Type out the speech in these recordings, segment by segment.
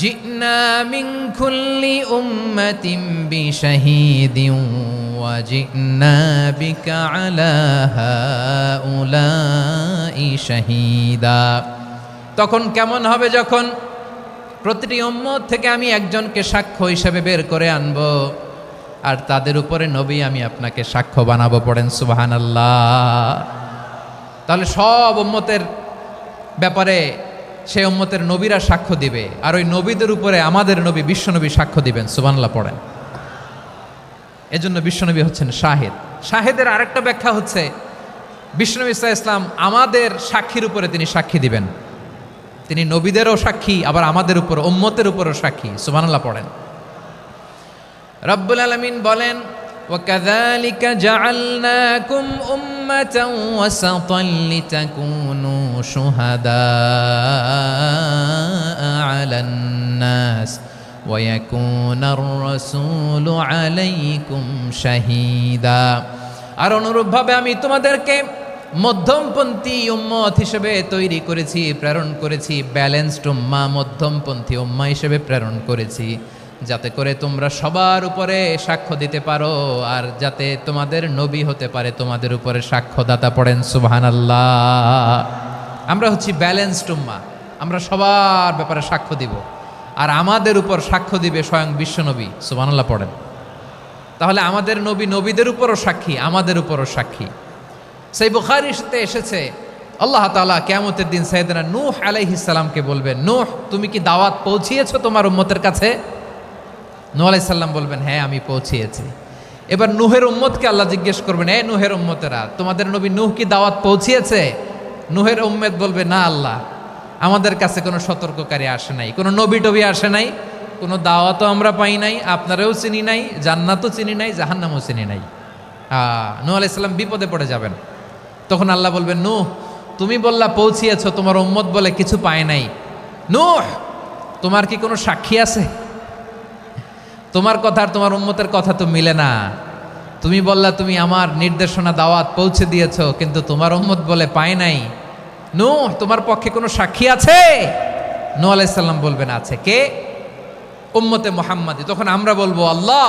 জিনা মিন কুল্লি উম্মাতিন বিশাহীদিন ওয়া জিনা বিকা আলা হাউলাই শাহীদা। তখন কেমন হবে যখন প্রতিটি উম্মত থেকে আমি একজনকে সাক্ষ্য হিসেবে বের করে আনব, আর তাদের উপরে নবী আমি আপনাকে সাক্ষ্য বানাবো। পড়েন সুবহানাল্লাহ। তাহলে সব উম্মতের ব্যাপারে সেই উম্মতের নবীরা সাক্ষ্য দিবে, আর ওই নবীদের উপরে আমাদের নবী বিশ্বনবী সাক্ষ্য দিবেন। সুবহানাল্লাহ পড়েন। এজন্য বিশ্বনবী হচ্ছেন শাহেদ। শাহেদের আরেকটা ব্যাখ্যা হচ্ছে বিশ্বনবী সাল্লাল্লাহু আলাইহি ওয়াসাল্লাম আমাদের সাক্ষীর উপরে তিনি সাক্ষী দিবেন। তিনি নবীদেরও সাক্ষী, আবার আমাদের উপর উম্মতের উপরও সাক্ষী। সুবহানাল্লাহ পড়েন। রব্বুল আলামিন বলেন, وَكَذَلِكَ جَعَلْنَاكُمْ أُمَّةً وَسَطًا لِتَكُونُوا شُهَدَاءَ عَلَى النَّاسِ وَيَكُونَ الرَّسُولُ عَلَيْكُمْ شَهِيدًا। আর অনুরূপভাবে আমি তোমাদেরকে মধ্যমপন্থী উম্মত হিসেবে তৈরি করেছি, প্রেরণ করেছি। ব্যালেন্সড উম্মাহ, মধ্যমপন্থী উম্মাহ হিসেবে প্রেরণ করেছি, যাতে করে তোমরা সবার উপরে সাক্ষ্য দিতে পারো, আর যাতে তোমাদের নবী হতে পারে তোমাদের উপরে সাক্ষ্যদাতা। পড়েন সুবহানাল্লাহ। আমরা হচ্ছি ব্যালেন্সড উম্মাহ, আমরা সবার ব্যাপারে সাক্ষ্য দিব, আর আমাদের উপর সাক্ষ্য দিবে স্বয়ং বিশ্বনবী। সুবহানাল্লাহ পড়েন। তাহলে আমাদের নবী নবীদের উপরও সাক্ষী, আমাদের উপরও সাক্ষী। সেই বুখারীতে এসেছে আল্লাহ তাআলা কিয়ামতের দিন সাইয়েদনা নূহ আলাইহিস সালামকে বলবেন, নূহ তুমি কি দাওয়াত পৌঁছিয়েছো তোমার উম্মতের কাছে? নূহ আলাইহিস সালাম বলবেন, হ্যাঁ আমি পৌঁছিয়েছি। এবার নূহের উম্মতকে আল্লাহ জিজ্ঞেস করবেন, এ নূহের উম্মতেরা, তোমাদের নবী নূহ কি দাওয়াত পৌঁছিয়েছে? নূহের উম্মত বলবে, না আল্লাহ, আমাদের কাছে কোনো সতর্ককারী আসে নাই, কোনো নবী টবি আসে নাই, কোনো দাওয়াতও আমরা পাই নাই, আপনারাও চিনি নাই, জান্নাতও চিনি নাই, জাহান্নামও চিনি নাই। নূহ আলাইহিস সালাম বিপদে পড়ে যাবেন। তখন আল্লাহ বলবেন, নূহ তুমি বললা পৌঁছিয়েছো, তোমার উম্মত বলে কিছু পায় নাই। নূহ তোমার কি কোনো সাক্ষী আছে? তোমার কথা আর তোমার উম্মতের কথা তো মিলে না। তুমি বললা তুমি আমার নির্দেশনা দাওয়াত পৌঁছে দিয়েছো, কিন্তু তোমার উম্মত বলে পায় নাই। নূহ তোমার পক্ষে কোনো সাক্ষী আছে? নূহ আলাইহিস সালাম বলবেন, আছে। কে? উম্মতে মুহাম্মাদি। তখন আমরা বলবো, আল্লাহ,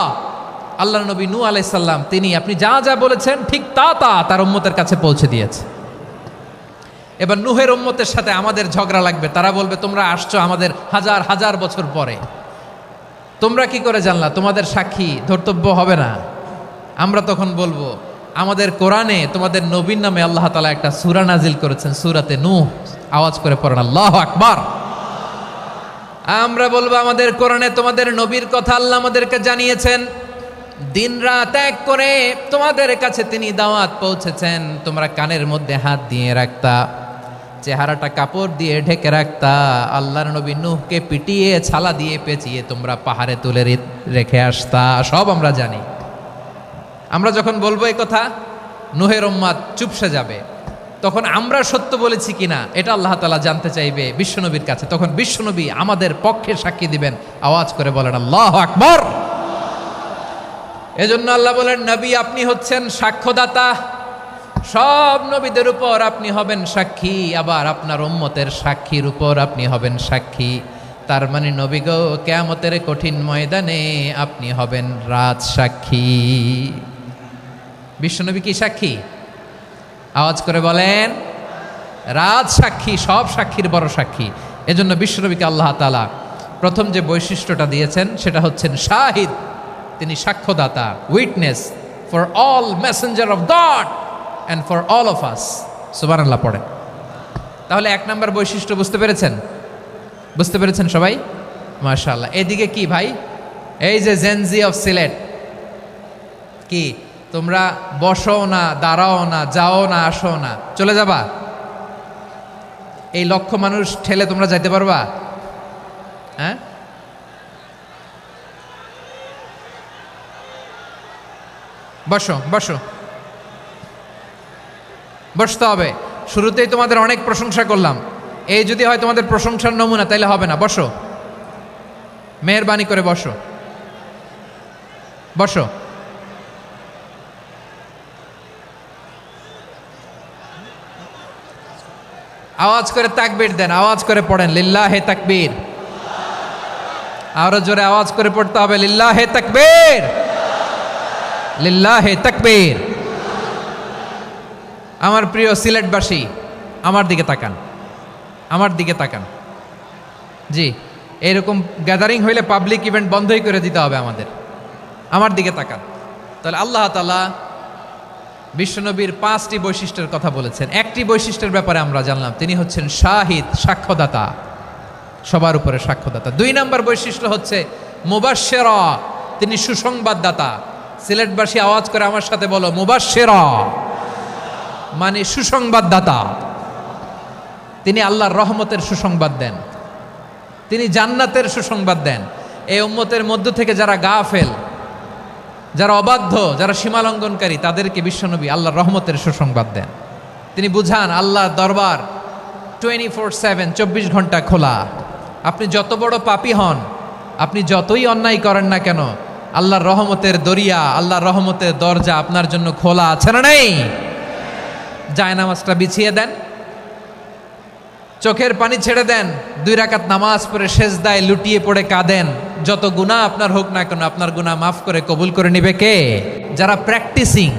আল্লাহর নবী নূহ আলাইহিস সালাম তিনি আপনি যা যা বলেছেন ঠিক তা তা তার উম্মতের কাছে পৌঁছে দিয়েছে। এবার নূহের উম্মতের সাথে আমাদের ঝগড়া লাগবে। তারা বলবে, তোমরা আসছো আমাদের হাজার হাজার বছর পরে, তোমরা কি করে জানলা? তোমাদের সাক্ষী ধর্তব্য হবে না। আমরা তখন বলবো, আমাদের কোরআনে তোমাদের নবীর নামে আল্লাহ তাআলা একটা সূরা নাজিল করেছেন, সূরাতে নূহ। আওয়াজ করে পড়েন আল্লাহু আকবার। আমরা বলবো, আমাদের কোরআনে তোমাদের নবীর কথা আল্লাহ আমাদেরকে জানিয়েছেন, দিন রাত এক করে তোমাদের কাছে তিনি দাওয়াত পৌঁছেছেন। তোমরা কানের মধ্যে হাত দিয়ে রাখতা, চেহারাটা কাপড় দিয়ে ঢেকে রাখতা, আল্লাহর নবী নূহকে পিটিয়ে ছালা দিয়ে পেঁচিয়ে তোমরা পাহাড়ে তুলে রেখে আসতা। সব আমরা জানি। আমরা যখন বলবো এই কথা, নূহের উম্মত চুপসে যাবে। তখন আমরা সত্য বলেছি কিনা এটা আল্লাহ তাআলা জানতে চাইবে বিশ্বনবীর কাছে। তখন বিশ্বনবী আমাদের পক্ষে সাক্ষী দিবেন। আওয়াজ করে বলেন আল্লাহু আকবার। এজন্য আল্লাহ বলেন, নবী আপনি হচ্ছেন সাক্ষ্যদাতা, সব নবীদের উপর আপনি হবেন সাক্ষী, আবার আপনার উম্মতের সাক্ষীর উপর আপনি হবেন সাক্ষী। তার মানে নবী গো, কিয়ামতের কঠিন ময়দানে আপনি হবেন রাজ সাক্ষী। বিশ্বনবী কি সাক্ষী? আওয়াজ করে বলেন, রাজ সাক্ষী, সব সাক্ষীর বড় সাক্ষী। এজন্য বিশ্বনবীকে আল্লাহ তাআলা প্রথম যে বৈশিষ্ট্যটা দিয়েছেন সেটা হচ্ছেন শাহিদ। তিনি সাক্ষ্যদাতা, witness for all messenger of God and for all of us. সুবহানাল্লাহ পড়েন। তাহলে এক নাম্বার বৈশিষ্ট্য বুঝতে পেরেছেন? বুঝতে পেরেছেন সবাই? মাশাআল্লাহ। এদিকে কি ভাই, এই যে জেনজি অফ সিলেট, কি তোমরা বসো না, দাঁড়াও না, যাও না, আসো না, চলে যাবা? এই লক্ষ মানুষ ঠেলে তোমরা যাইতে পারবা? হ্যাঁ, বসো বসো, বসতে হবে। শুরুতেই তোমাদের অনেক প্রশংসা করলাম, এই যদি হয় তোমাদের প্রশংসার নমুনা তাইলে হবে না। বসো, মেহেরবানি করে বসো, বসো। আওয়াজ করে তাকবীর দেন, আওয়াজ করে পড়েন লিল্লাহে তাকবীর। আরো জোরে আওয়াজ করে পড়তে হবে, লিল্লাহে তাকবীর, লিল্লাহে তাকবীর। আমার প্রিয় সিলেটবাসী, আমার দিকে তাকান, আমার দিকে তাকান। জি, এরকম গ্যাদারিং হইলে পাবলিক ইভেন্ট বন্ধই করে দিতে হবে আমাদের। আমার দিকে তাকান। তাহলে আল্লাহ তাআলা বিশ্বনবীর 5টি বৈশিষ্ট্যের কথা বলেছেন। একটি বৈশিষ্ট্যের ব্যাপারে আমরা জানলাম, তিনি হচ্ছেন শাহিদ, সাক্ষ্যদাতা, সবার উপরে সাক্ষ্যদাতা। 2 নম্বর বৈশিষ্ট্য হচ্ছে মুবাশশিরা, তিনি সুসংবাদদাতা। সিলেটবাসী আওয়াজ করে আমার সাথে বলো, মুবাশশিরা মানে সুসংবাদদাতা। তিনি আল্লাহর রহমতের সুসংবাদ দেন, তিনি জান্নাতের সুসংবাদ দেন। এই উম্মতের মধ্য থেকে যারা গাফেল, যারা অবাধ্য, যারা সীমালঙ্ঘনকারী, তাদেরকে বিশ্বনবী আল্লাহর রহমতের সুসংবাদ দেন। তিনি বুঝান আল্লাহর দরবার 24/7, 24 ঘন্টা খোলা। আপনি যত বড় পাপী হন, আপনি যতই অন্যায় করেন না কেন, আল্লাহর রহমতের দরিয়া, আল্লাহর রহমতের দরজা আপনার জন্য খোলা আছে না নেই? জায়নামাজটা বিছিয়ে দেন, চোখের পানি ছেড়ে দেন, 2 রাকাত নামাজ পড়ে সেজদায় লুটিয়ে পড়ে কাঁদেন। যত গুনাহ আপনার হোক না কেন, আপনার গুনাহ মাফ করে কবুল করে নিবে কে? যারা প্র্যাকটিসিং,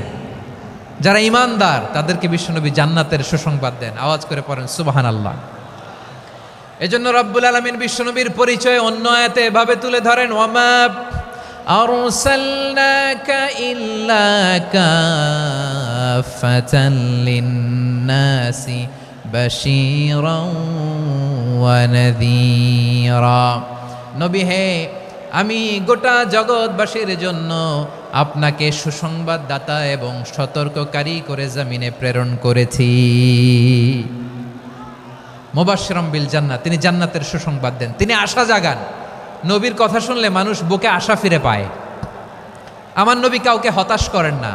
যারা ইমানদার, তাদেরকে বিশ্বনবী জান্নাতের সুসংবাদ দেন। আওয়াজ করে পড়েন সুবহানাল্লাহ। এজন্য রব্বুল আলামিন বিশ্বনবীর পরিচয় অন্য আয়াতে এভাবে তুলে ধরেন, ওয়ামা আরসালনাকা ইল্লা কাফাতান লিন-নাসি বাশীরাও ওয়া নাযীরা। নবী হে, আমি গোটা জগৎবাসীর জন্য আপনাকে সুসংবাদদাতা এবং সতর্ককারী করে জমিনে প্রেরণ করেছি। মুবাশশিরাম বিল জান্নাত, তিনি জান্নাতের সুসংবাদ দেন, তিনি আশা জাগান। নবীর কথা শুনলে মানুষ বুকে আশা ফিরে পায়। আমার নবী কাউকে হতাশ করেন না।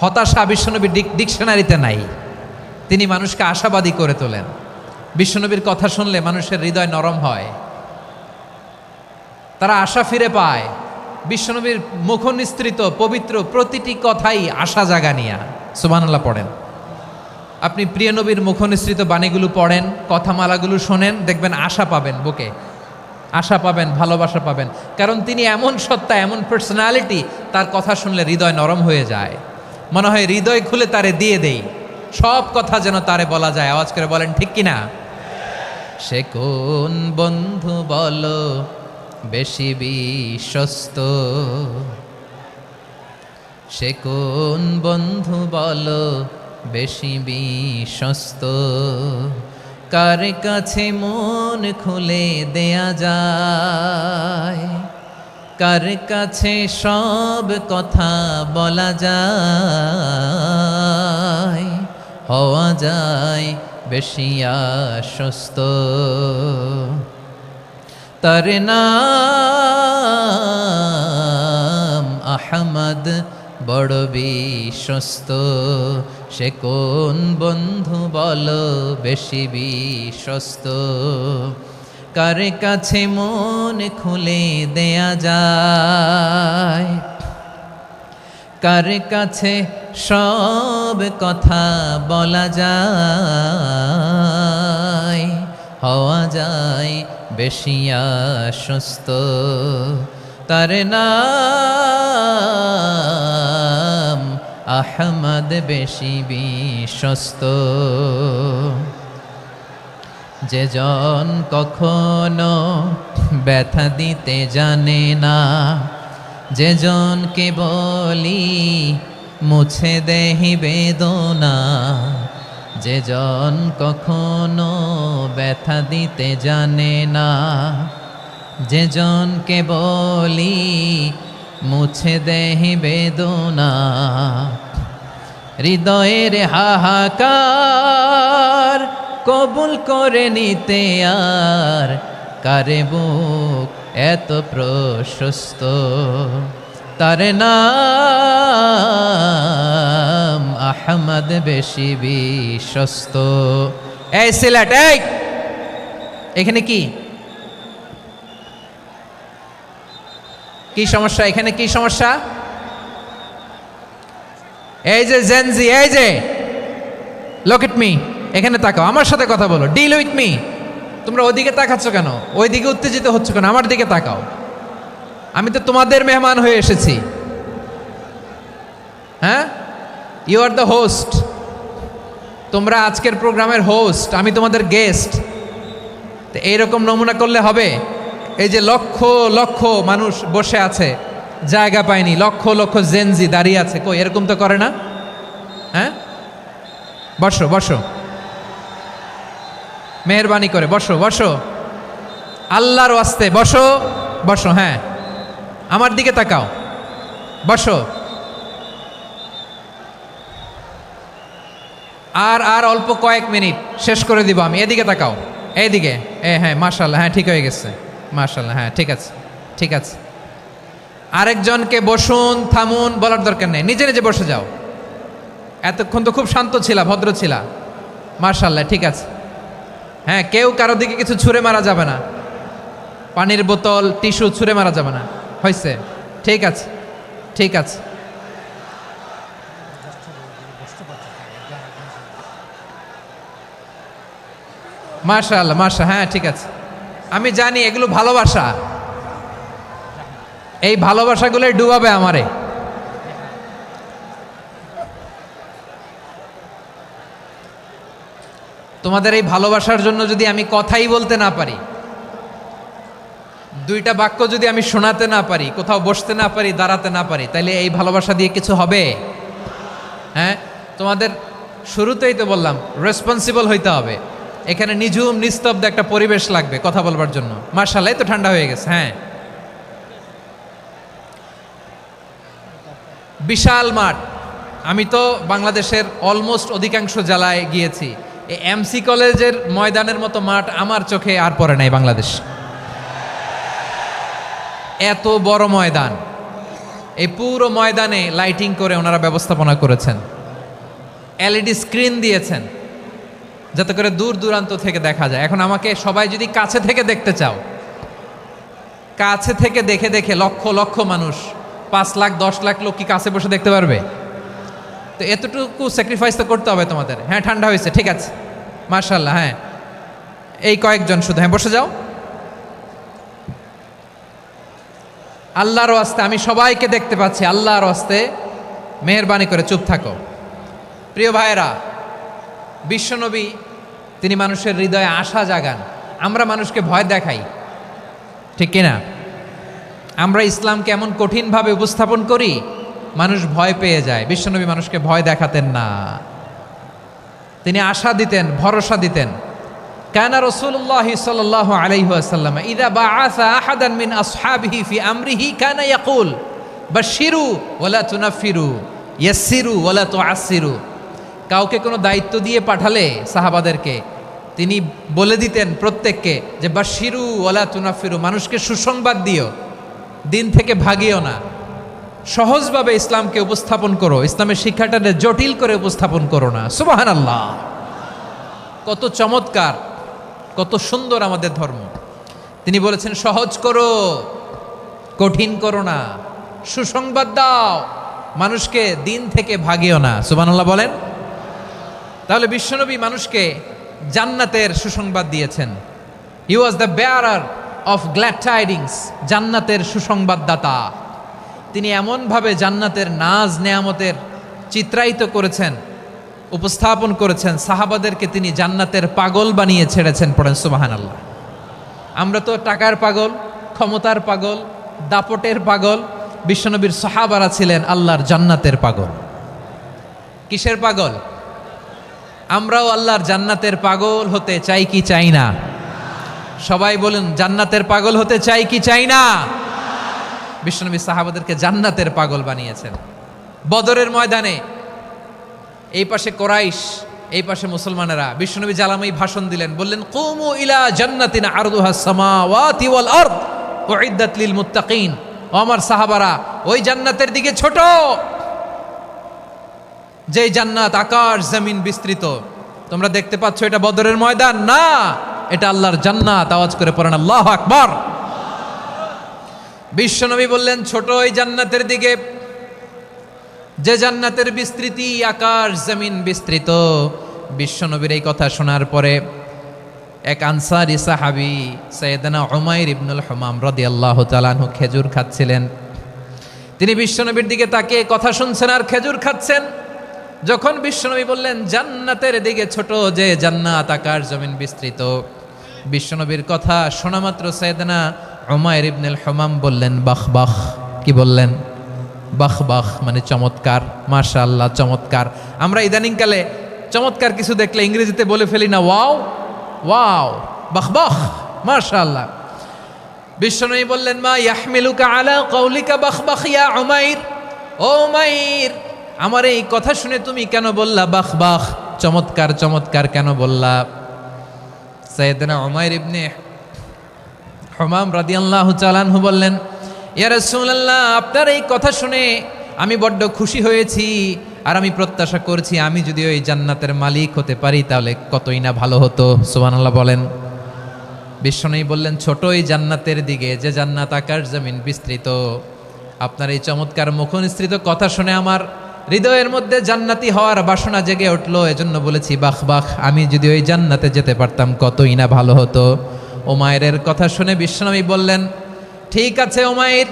হতাশা বিশ্বনবীর ডিকশনারিতে নাই। তিনি মানুষকে আশাবাদী করে তোলেন। বিশ্বনবীর কথা শুনলে মানুষের হৃদয় নরম হয়, তারা আশা ফিরে পায়। বিশ্বনবীর মুখ নিঃসৃত পবিত্র প্রতিটি কথাই আশা জাগানিয়া। সুবহানাল্লাহ পড়েন। আপনি প্রিয় নবীর মুখ নিঃসৃত বাণীগুলো পড়েন, কথামালাগুলো শোনেন, দেখবেন আশা পাবেন, বুকে আশা পাবেন, ভালোবাসা পাবেন। কারণ তিনি এমন সত্তা, এমন পার্সোনালিটি, তার কথা শুনলে হৃদয় নরম হয়ে যায়। মনে হয় হৃদয় খুলে তারে দিয়ে দেই, সব কথা যেন তারে বলা যায়। আওয়াজ করে বলেন ঠিক কিনা? সে কোন বন্ধু বলো বেশি বিশ্বস্ত, সে কোন বন্ধু বলো বেশি বিশ্বস্ত, কার কাছে মন খুলে দেয়া যায়, কার কাছে সব কথা বলা যায়, হওয়া যায় বেশি আশ্বস্ত। তার নাম আহমদ, বড় বিশ্বস্ত। সে কোন বন্ধু বলো বেশি বিশ্বস্ত, কার কাছে মন খুলে দেয়া যায়, কার কাছে সব কথা বলা যায়, হওয়া যায় বেশি আশ্বস্ত। তার নাম আহমদ, বেশি বিশ্বস্ত। যে জন কখনো ব্যথা দিতে জানে না, যে জনকে বলি মুছে দেহি বেদনা, যে জন কখনো ব্যথা দিতে জানে না, যে জনকে বলি মুছে দেহি বেদনা, হৃদয়ের হাহাকার কবুল করে নিতে আর কারে বুক এত প্রশস্ত। তার নাম আহমদ, বেশি বিশ্বস্ত। এই সিলেট, এই এখানে কি কি সমস্যা? এখানে কি সমস্যা? এই যে জেনজি, এই যে লুক এট মি, এখানে তাকাও, আমার সাথে কথা বলো, ডিল উইথ মি। তোমরা ওইদিকে তাকাচ্ছ কেন? ওইদিকে উত্তেজিত হচ্ছ কেন? আমার দিকে তাকাও, আমি তো তোমাদের মেহমান হয়ে এসেছি। হ্যাঁ, ইউ আর দ্য হোস্ট, তোমরা আজকের প্রোগ্রামের হোস্ট, আমি তোমাদের গেস্ট। তো এইরকম নমুনা করলে হবে? এই যে লক্ষ লক্ষ মানুষ বসে আছে, জায়গা পায়নি, লক্ষ লক্ষ জেনজি দাঁড়িয়ে আছে, কই এরকম তো করে না? হ্যাঁ, বসো বসো, মেহরবানি করে বসো বসো, আল্লাহর ওয়াস্তে বসো বসো। হ্যাঁ, আমার দিকে তাকাও, বসো। আর অল্প কয়েক মিনিট, শেষ করে দিব আমি। এদিকে তাকাও, এইদিকে। হ্যাঁ, মাশাআল্লাহ, হ্যাঁ ঠিক হয়ে গেছে, মাশাআল্লাহ, হ্যাঁ ঠিক আছে ঠিক আছে। আরেকজনকে বসুন থামুন বলার দরকার নেই, নিজে নিজে বসে যাও। এতক্ষণ তো খুব শান্ত ছিলা, ভদ্র ছিলা, মাশাআল্লাহ, ঠিক আছে। হ্যাঁ, কেউ কারো দিকে কিছু ছুঁড়ে মারা যাবে না, পানির বোতল টিস্যু ছুঁড়ে মারা যাবে না, হয়েছে? ঠিক আছে ঠিক আছে। মাশাআল্লাহ মাশা, হ্যাঁ ঠিক আছে। আমি জানি এগুলো ভালোবাসা, এই ভালোবাসাগুলোই ডুবাবে আমারে। তোমাদের এই ভালোবাসার জন্য যদি আমি কথাই বলতে না পারি, দুইটা বাক্য যদি আমি শোনাতে না পারি, কোথাও বসতে না পারি, দাঁড়াতে না পারি, তাইলে এই ভালোবাসা দিয়ে কিছু হবে? হ্যাঁ, তোমাদের শুরুতেই তো বললাম রেসপন্সিবল হইতে হবে। এখানে নিঝুম নিস্তব্ধ একটা পরিবেশ লাগবে কথা বলবার জন্য। মাশাআল্লাহ, তো ঠান্ডা হয়ে গেছে। হ্যাঁ, বিশাল মাঠ। আমি তো বাংলাদেশের অলমোস্ট অধিকাংশ জেলায় গিয়েছি, এই এমসি কলেজের ময়দানের মতো মাঠ আমার চোখে আর পড়ে নাই বাংলাদেশ। এত বড় ময়দান, এই পুরো ময়দানে লাইটিং করে ওনারা ব্যবস্থাপনা করেছেন, এলইডি স্ক্রিন দিয়েছেন যাতে করে দূর দূরান্ত থেকে দেখা যায়। এখন আমাকে সবাই যদি কাছে থেকে দেখতে চাও, কাছে থেকে দেখে দেখে লক্ষ লক্ষ মানুষ, 5 লাখ 10 লাখ লোক কি কাছে বসে দেখতে পারবে? তো এতটুকু স্যাক্রিফাইস তো করতে হবে তোমাদের। হ্যাঁ, ঠান্ডা হয়েছে, ঠিক আছে, মাশাআল্লাহ। হ্যাঁ, এই কয়েকজন শুধু, হ্যাঁ বসে যাও। আল্লাহর ওয়াস্তে আমি সবাইকে দেখতে পাচ্ছি, আল্লাহর ওয়াস্তে মেহেরবানি করে চুপ থাকো। প্রিয় ভাইয়েরা, বিশ্বনবী তিনি মানুষের হৃদয়ে আশা জাগান। আমরা মানুষকে ভয় দেখাই, ঠিক কিনা? আমরা ইসলামকে এমন কঠিনভাবে উপস্থাপন করি, মানুষ ভয় পেয়ে যায়। বিশ্বনবী মানুষকে ভয় দেখাতেন না, তিনি আশা দিতেন, ভরসা দিতেন। কানা রাসূলুল্লাহ সাল্লাল্লাহু আলাইহি ওয়াসাল্লাম ইযা বাআসা আহাদান মিন আসহাবিহি ফি আমরিহি কানা ইয়াকুল বাশশিরু ওয়ালা তুনাফিরু ইয়াসসিরু ওয়ালা তুআসসিরু। কাউকে কোনো দায়িত্ব দিয়ে পাঠালে সাহাবাদেরকে তিনি বলে দিতেন প্রত্যেককে যে বাশশিরু ওয়ালা তুনাফিরু, মানুষকে সুসংবাদ দিও, দিন থেকে ভাগিও না। সহজভাবে ইসলামকে উপস্থাপন করো, ইসলামের শিক্ষাটাকে জটিল করে উপস্থাপন করো না। সুবহানাল্লাহ, কত চমৎকার, কত সুন্দর আমাদের ধর্ম। তিনি বলেছেন সহজ করো, কঠিন করো না, সুসংবাদ দাও, মানুষকে দিন থেকে ভাগিও না। সুবহানাল্লাহ বলেন। তাহলে বিশ্বনবী মানুষকে জান্নাতের সুসংবাদ দিয়েছেন। He was the bearer of glad tidings, জান্নাতের সুসংবাদদাতা। তিনি এমনভাবে জান্নাতের নাজ নেয়ামতের চিত্রায়িত করেছেন, উপস্থাপন করেছেন, সাহাবাদেরকে তিনি জান্নাতের পাগল বানিয়ে ছেড়েছেন। পড়েন সুবহানাল্লাহ। আমরা তো টাকার পাগল, ক্ষমতার পাগল, দাপটের পাগল। বিশ্বনবীর সাহাবারা ছিলেন আল্লাহর জান্নাতের পাগল। কিসের পাগল? আমরাও আল্লাহর জান্নাতের পাগল হতে চাই কি চাই না? সবাই বলুন, জান্নাতের পাগল হতে চাই কি চাই না? বিশ্বনবী সাহাবাদেরকে জান্নাতের পাগল বানিয়েছেন। বদরের ময়দানে এই পাশে কোরাইশ, এই পাশে মুসলমানেরা। বিশ্বনবী জালামাই ভাষণ দিলেন, বললেন কুমু ইলা জান্নাতিন আরদুহাস সামাওয়াতি ওয়াল আরদ উইদ্দাত লিল মুত্তাকিন। ও আমার সাহাবারা, ওই জান্নাতের দিকে ছোট, যেই জান্নাত আকাশ জমিন বিস্তৃত। তোমরা দেখতে পাচ্ছ এটা বদরের ময়দান না, এটা আল্লাহর জান্নাত। আওয়াজ করে পড়েন আল্লাহু আকবার। বিশ্বনবী বললেন ছোট ওই জান্নাতের দিকে, যে জান্নাতের বিস্তৃতি আকাশ জমিন বিস্তৃত। বিশ্বনবীর এই কথা শোনার পরে এক আনসারী সাহাবী সাইয়েদনা উমাইর ইবনুল হুমাম রাদিয়াল্লাহু তাআলা আনহু খেজুর খাচ্ছিলেন। তিনি বিশ্বনবীর দিকে তাকিয়ে কথা শুনছেন আর খেজুর খাচ্ছেন। যখন বিশ্বনবী বললেন জান্নাতের দিকে ছোট যে জান্নাত আকাশ জমিন বিস্তৃত, বিশ্বনবীর কথা শোনা মাত্র সাইয়েদনা উমাইর ইবনুল হুমাম বললেন বাহ বাহ। কি বললেন? বাহ বাহ, মানে চমৎকার, মাশাআল্লাহ চমৎকার। আমরা ইদানিংকালে চমৎকার কিছু দেখলে ইংরেজিতে বলে ফেলি না ওয়াও ওয়াও, বাহ বাহ, মাশাআল্লাহ। বিশ্বনবী বললেন মা ইয়াহমিলুকা আলা কওলিকা বাহ বাহ ইয়া উমাইর। ও উমাইর, আমার এই কথা শুনে তুমি কেন বললা বাহ বাহ, চমৎকার চমৎকার কেন বললা? সাইয়েদনা উমাইর ইবনে হুমাম রাদিয়াল্লাহু তাআলা আনহু বললেন ইয়া রাসূলুল্লাহ, আপনার এই কথা শুনে আমি বড্ড খুশি হয়েছি, আর আমি প্রত্যাশা করছি আমি যদি ওই জান্নাতের মালিক হতে পারি তাহলে কতই না ভালো হতো। সুবহানাল্লাহ বলেন। বিশ্বনবী বললেন ছোট এই জান্নাতের দিকে যে জান্নাত আকাশ জমিন বিস্তৃত। আপনার এই চমৎকার মুখনিসৃত কথা শুনে আমার হৃদয়ের মধ্যে জান্নাতি হওয়ার বাসনা জেগে উঠলো, এজন্য বলেছি বাহ বাহ, আমি যদি ওই জান্নাতে যেতে পারতাম কতই না ভালো হতো। উমাইরের কথা শুনে বিশ্বনবী বললেন ঠিক আছে উমাইর,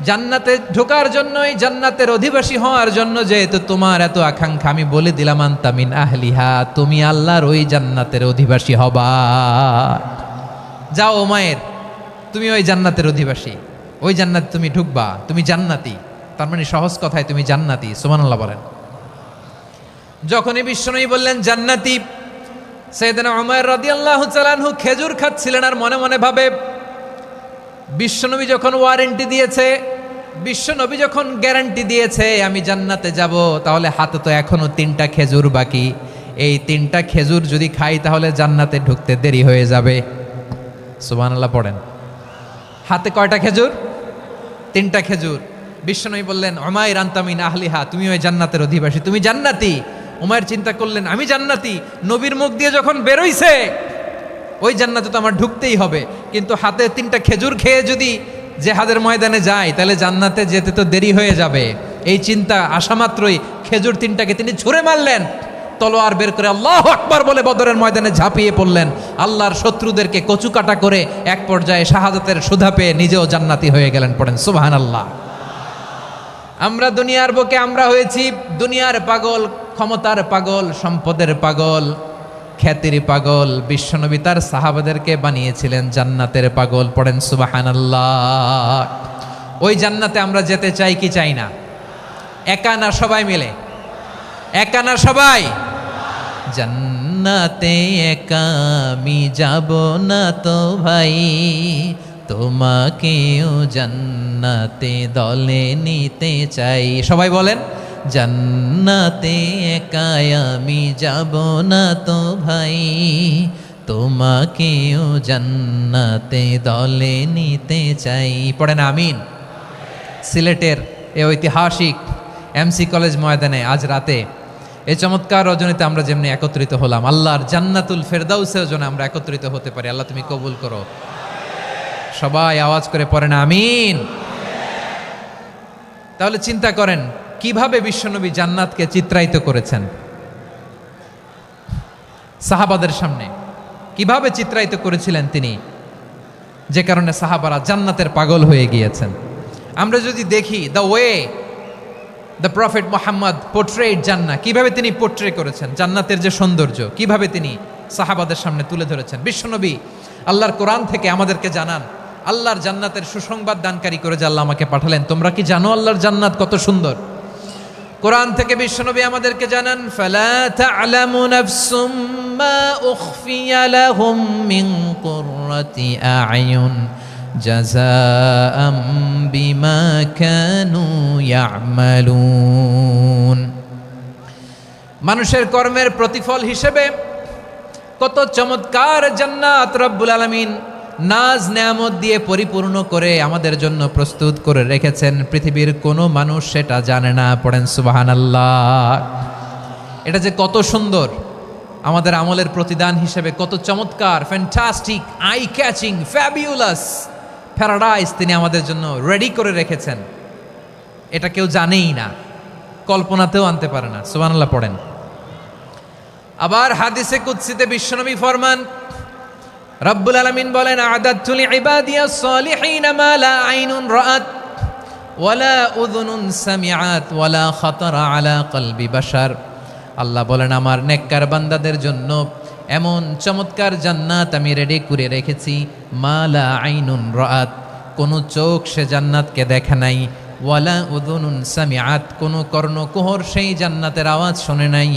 জান্নাতে ঢোকার জন্যই, জান্নাতের অধিবাসী হওয়ার জন্য যেহেতু তোমার এত আকাঙ্ক্ষা, আমি বলে দিলাম আনতা মিন আহলিহা, তুমি আল্লাহর ওই জান্নাতের অধিবাসী হবা। যাও উমাইর, তুমি ওই জান্নাতের অধিবাসী, ওই জান্নাতে তুমি ঢুকবা, তুমি জান্নাতি। তার মানে সহজ কথায় তুমি জান্নাতি। সুবহানাল্লাহ বলেন। যখনই বিশ্বনবী বললেন জান্নাতি, সাইয়েদনা উমাইর রাদিয়াল্লাহু তাআলা আনহু খেজুর খাচ্ছিলেন আর মনে মনে ভাবে বিশ্বনবী যখন ওয়ারেন্টি দিয়েছে, বিশ্বনবী যখন গ্যারান্টি দিয়েছে আমি জান্নাতে যাব, তাহলে হাতে তো এখনো 3টা খেজুর বাকি। এই 3টা খেজুর যদি খাই তাহলে জান্নাতে ঢুকতে দেরি হয়ে যাবে। সুবহানাল্লাহ পড়েন। হাতে কয়টা খেজুর? 3টা খেজুর। বিশ্বনবী বললেন উমাইর আনতা মিন আহলিহা, তুমি ওই জান্নাতের অধিবাসী, তুমি জান্নাতি। উমাইর চিন্তা করলেন আমি জান্নাতি, নবীর মুখ দিয়ে যখন বেরোইছে ওই জান্নাতে তো আমার ঢুকতেই হবে, কিন্তু হাতে 3টা খেজুর খেয়ে যদি জেহাদের ময়দানে যাই তাহলে জান্নাতে যেতে তো দেরি হয়ে যাবে। এই চিন্তা আসা মাত্রই খেজুর 3টাকে তিনি ছুঁড়ে মারলেন, তলোয়ার বের করে আল্লাহু আকবার বলে বদরের ময়দানে ঝাঁপিয়ে পড়লেন। আল্লাহর শত্রুদেরকে কচুকাটা করে এক পর্যায়ে শাহাদাতের সুধা পেয়ে নিজেও জান্নাতি হয়ে গেলেন। পড়েন সুবহানাল্লাহ। আমরা দুনিয়ার বুকে আমরা হয়েছি দুনিয়ার পাগল, ক্ষমতার পাগল, সম্পদের পাগল, খ্যাতির পাগল। বিশ্বনবী তার সাহাবাদেরকে বানিয়েছিলেন জান্নাতের পাগল। পড়েন সুবহানাল্লাহ। ওই জান্নাতে আমরা যেতে চাই কি চাই না? একা না সবাই মিলে? একা না সবাই? জান্নাতে একা আমি যাব না তো ভাই, তোমাকেও জান্নাতে দলে নিতে চাই। সবাই বলেন জান্নাতে একা আমি যাব না তো ভাই, তোমাকেও জান্নাতে দলে নিতে চাই। পড়েন আমিন। সিলেটের এই ঐতিহাসিক এমসি কলেজ ময়দানে আজ রাতে এই চমৎকার রজনীতে আমরা যেমনি একত্রিত হলাম, আল্লাহর জান্নাতুল ফেরদাউসের জন্য আমরা একত্রিত হতে পারি। আল্লাহ তুমি কবুল করো। সবাই আওয়াজ করে পড়েন আমিন। তাহলে চিন্তা করেন কিভাবে বিশ্বনবী জান্নাতকে চিত্রায়িত করেছেন সাহাবাদের সামনে, কিভাবে চিত্রায়িত করেছিলেন তিনি, যে কারণে সাহাবারা জান্নাতের পাগল হয়ে গিয়েছেন। আমরা যদি দেখি the way the prophet Muhammad portrait জান্নাত, কিভাবে তিনি পোর্ট্রে করেছেন জান্নাতের যে সৌন্দর্য, কিভাবে তিনি সাহাবাদের সামনে তুলে ধরেছেন। বিশ্বনবী আল্লাহর কোরআন থেকে আমাদেরকে জানান আল্লাহর জান্নাতের সুসংবাদ দানকারী করে যে আল্লাহ আমাকে পাঠালেন। তোমরা কি জানো আল্লাহর জান্নাত কত সুন্দর? কোরআন থেকে বিশ্বনবী আমাদেরকে জানান ফালা তা'লামু নাফসুম মা উখফিয়া লাহুম মিন কুররাতি আ'য়ুন জাযাআম বিমা কানু ইয়া'মালুন। মানুষের কর্মের প্রতিফল হিসেবে কত চমৎকার জান্নাত রব্বুল আলামিন নাজ নেয়ামত দিয়ে পরিপূর্ণ করে আমাদের জন্য প্রস্তুত করে রেখেছেন। পৃথিবীর কোনো মানুষ সেটা জানে না। পড়েন সুবহানাল্লাহ। এটা যে কত সুন্দর, আমাদের আমলের প্রতিদান হিসেবে কত চমৎকার, fantastic, eye catching, fabulous paradise তিনি আমাদের জন্য রেডি করে রেখেছেন। এটা কেউ জানেই না, কল্পনাতেও আনতে পারে না। সুবহানাল্লাহ পড়েন। আবার হাদিসে কুদসিতে বিশ্বনবী ফরমান রব্বুল আলামিন বলেন, আ'দাদতু লিইবাদিয়াস সালিহিনা মা লা আইনুন রাআত ওয়ালা উযুনুন সামিআত ওয়ালা খাতারা আলা কলবি বাশার। আল্লাহ বলেন, আমার নেককার বান্দাদের জন্য এমন চমৎকার জান্নাত আমি রেডি করে রেখেছি, মা লা আইনুন রাআত, কোনো চোখ সে জান্নাতকে দেখে নাই, ওয়ালা উযুনুন সামিআত, কোনো কর্ণকুহর সেই জান্নাতের আওয়াজ শোনে নাই,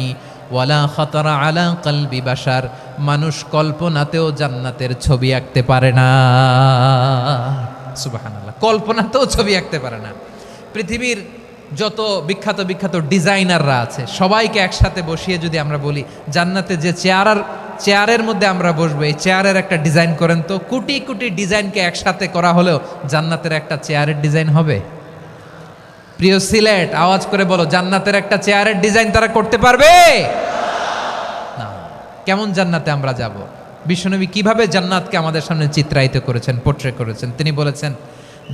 ওয়ালা খাতারা আলা কলবি বাশার, মানুষ কল্পনাতেও জান্নাতের ছবি আঁকতে পারে না। সুবহানাল্লাহ, কল্পনাতেও ছবি আঁকতে পারে না। পৃথিবীর যত বিখ্যাত বিখ্যাত ডিজাইনাররা আছে সবাইকে একসাথে বসিয়ে যদি আমরা বলি জান্নাতে যে চেয়ারের মধ্যে আমরা বসবো, এই চেয়ারের একটা ডিজাইন করেন তো, কোটি কোটি ডিজাইনকে একসাথে করা হলেও জান্নাতের একটা চেয়ারের ডিজাইন হবে? প্রিয় সিলেট, আওয়াজ করে বলো, জান্নাতের একটা চেয়ারের ডিজাইন তারা করতে পারবে না। কেমন জান্নাতে আমরা যাব? বিশ্বনবী কিভাবে জান্নাতকে আমাদের সামনে চিত্রায়িত করেছেন, পোট্রে করেছেন? তিনি বলেছেন,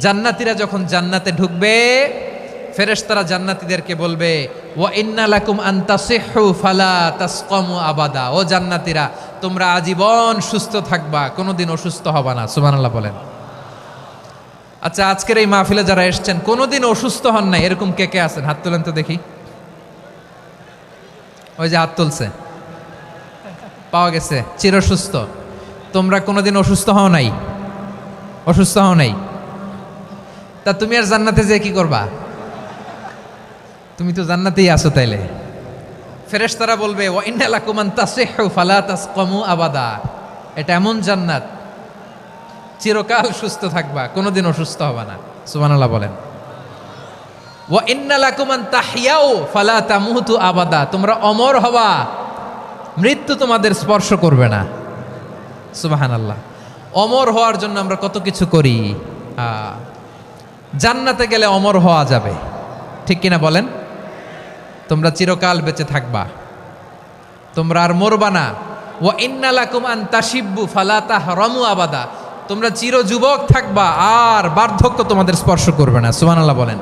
জান্নাতীরা যখন জান্নাতে ঢুকবে, ফেরেশতারা জান্নাতীদেরকে বলবে, ওয়া ইন্না লাকুম আন তাসিহু ফালা তাসকামু আবাদা, ও জান্নাতীরা, তোমরা আজীবন সুস্থ থাকবা, কোনোদিন অসুস্থ হবা না। সুবহানাল্লাহ বলেন। আচ্ছা, আজকের এই মাহফিলে যারা এসেছেন কোনোদিন অসুস্থ হন নাই, এরকম কে কে আছেন? হাত তোলেন তো দেখি। ওই যে হাত তুলছে, পাওয়া গেছে, চিরসুস্থ। তোমরা কোনোদিন অসুস্থ হও নাই? অসুস্থ হও নাই? তা তুমি আর জান্নাতে যে কি করবা? তুমি তো জান্নাতেই আছো তাইলে। ফেরেশতারা বলবে, ওয়া ইন্না লাকুম আন তাসিহু ফালা তাসকামু আবাদা, এটা এমন জান্নাত চিরকাল সুস্থ থাকবা, কোনোদিন অসুস্থ হবা না। সুবহানাল্লাহ বলেন। ওয়া ইন্না লাকুম আন তাহইয়াউ ফালা তামুতু আবাদা, তোমরা অমর হবা, মৃত্যু তোমাদের স্পর্শ করবে না। সুবহানাল্লাহ। অমর হওয়ার জন্য আমরা কত কিছু করি। জান্নাতে গেলে অমর হওয়া যাবে, ঠিক কিনা বলেন? তোমরা চিরকাল বেঁচে থাকবা, তোমরা আর মরবা না। ওয়া ইন্না লাকুম আন তাশিব্বু ফালা তাহরামু আবাদা, তোমরা চির যুবক থাকবা, আর বার্ধক্য তোমাদের স্পর্শ করবে না। সুবহানাল্লাহ বলেন।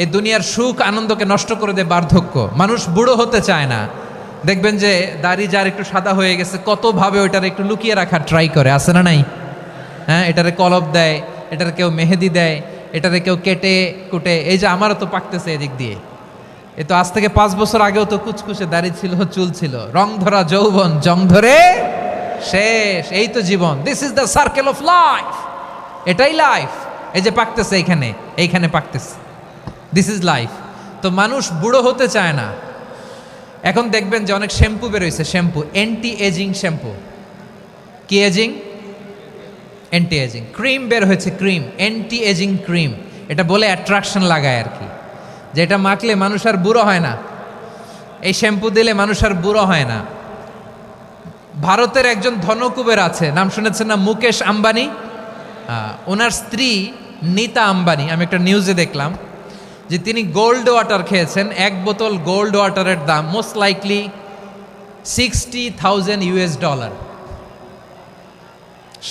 এই দুনিয়ার সুখ আনন্দকে নষ্ট করে দেয় বার্ধক্য। মানুষ বুড়ো হতে চায় না। দেখবেন যে দাড়ি যার একটু সাদা হয়ে গেছে, কতভাবে ওইটার একটু লুকিয়ে রাখার ট্রাই করে, আছে না নাই? হ্যাঁ, এটারে কলপ দেয়, এটার কেউ মেহেদি দেয়, এটারে কেউ কেটে কুটে। এই যে আমারও তো পাকতেছে এদিক দিয়ে, এ তো আজ থেকে 5 বছর আগেও তো কুচকুচে দাড়ি ছিল, চুল ছিল, রং ধরা যৌবন, জং ধরে শেষ। এই তো জীবন। This is the circle of life, এটাই লাইফ। এই যে পাকতেছে এইখানে, এইখানে পাকতেছে, দিস ইজ লাইফ। তো মানুষ বুড়ো হতে চায় না। এখন দেখবেন যে অনেক শ্যাম্পু বেরোইছে, শ্যাম্পু, অ্যান্টি এজিং শ্যাম্পু। কি এজিং? Anti aging. ক্রিম বের হয়েছে, ক্রিম, অ্যান্টি এজিং ক্রিম। এটা বলে অ্যাট্রাকশন লাগায় আর কি, যে এটা মাখলে মানুষ আর বুড়ো হয় না, এই শ্যাম্পু দিলে মানুষ আর বুড়ো হয় না। ভারতের একজন ধনকুবের আছে, নাম শুনেছেন না? মুকেশ আম্বানি। ওনার স্ত্রী নীতা আম্বানি, আমি একটা নিউজে দেখলাম যে তিনি গোল্ড ওয়াটার খেয়েছেন। 1 বোতল গোল্ড ওয়াটারের দাম মোস্ট লাইকলি $60,000,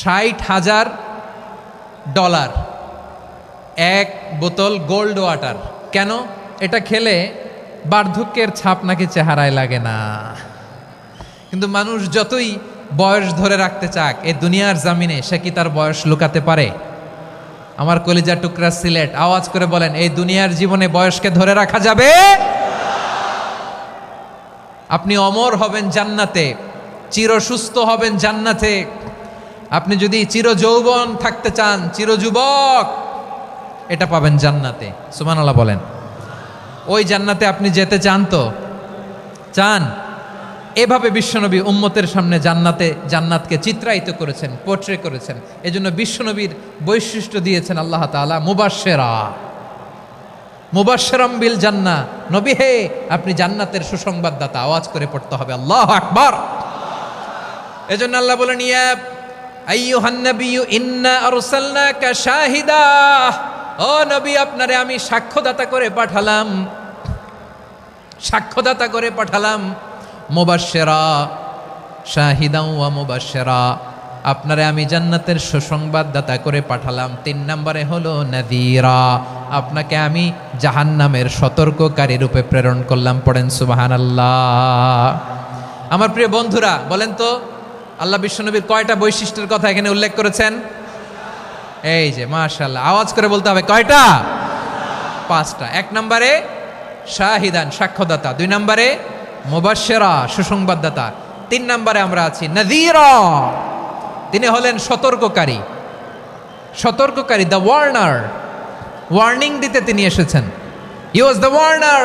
$60,000 1 বোতল গোল্ড ওয়াটার। কেন? এটা খেলে বার্ধক্যের ছাপ নাকি চেহারায় লাগে না। কিন্তু মানুষ যতই বয়স ধরে রাখতে চাক এই দুনিয়ার জামিনে, সে কি তার বয়স লুকাতে পারে? আমার কলিজা টুকরা সিলেট, আওয়াজ করে বলেন, এই দুনিয়ার জীবনে বয়সকে ধরে রাখা যাবে? আপনি অমর হবেন জান্নাতে, চির সুস্থ হবেন জান্নাতে। আপনি যদি চির যৌবন থাকতে চান, চির যুবক, এটা পাবেন জান্নাতে। সুবহানাল্লাহ বলেন। ওই জান্নাতে আপনি যেতে চান তো? চান? এভাবে বিশ্বনবী উম্মতের সামনে জান্নাতকে চিত্রায়িত করেছেন, পোট্রে করেছেন। এজন্য বিশ্বনবীর বৈশিষ্ট্য দিয়েছেন আল্লাহ তাআলা মুবাশশিরাম বিল জান্নাহ। নবী হে, আপনি জান্নাতের সুসংবাদদাতা। আওয়াজ করে পড়তে হবে আল্লাহু আকবার। এজন্য আল্লাহ বলেন, ইয়া আইয়ুহান নাবিয়্যু ইন্না আরসালনাকা শাহিদা, ও নবী, আপনারে আমি সাক্ষ্যদাতা করে পাঠালাম, সাক্ষ্যদাতা করে পাঠালাম। মুবাশশিরা, শাহিদাও ওয়া মুবাশশিরা, আপনারে আমি জান্নাতের সুসংবাদদাতা করে পাঠালাম। 3 নম্বরে হলো নাযীরা, আপনাকে আমি জাহান্নামের সতর্ককারী রূপে প্রেরণ করলাম। পড়েন সুবহানাল্লাহ। আমার প্রিয় বন্ধুরা, বলেন তো, আল্লাহ বিশ্বনবীর কয়টা বৈশিষ্ট্যের কথা এখানে উল্লেখ করেছেন? এই যে মাশাআল্লাহ, আওয়াজ করে বলতে হবে কয়টা? 5টা। 1 নম্বরে শাহিদান, সাক্ষ্যদাতা। 2 নম্বরে মুবাশশিরা, সুসংবাদদাতা। 3 নম্বরে আমরা আছি নাযীরা, তিনি হলেন সতর্ককারী। সতর্ককারী, দ্য ওয়ার্নার, ওয়ার্নিং দিতে তিনি এসেছেন। হি ওয়াজ দ্য ওয়ার্নার,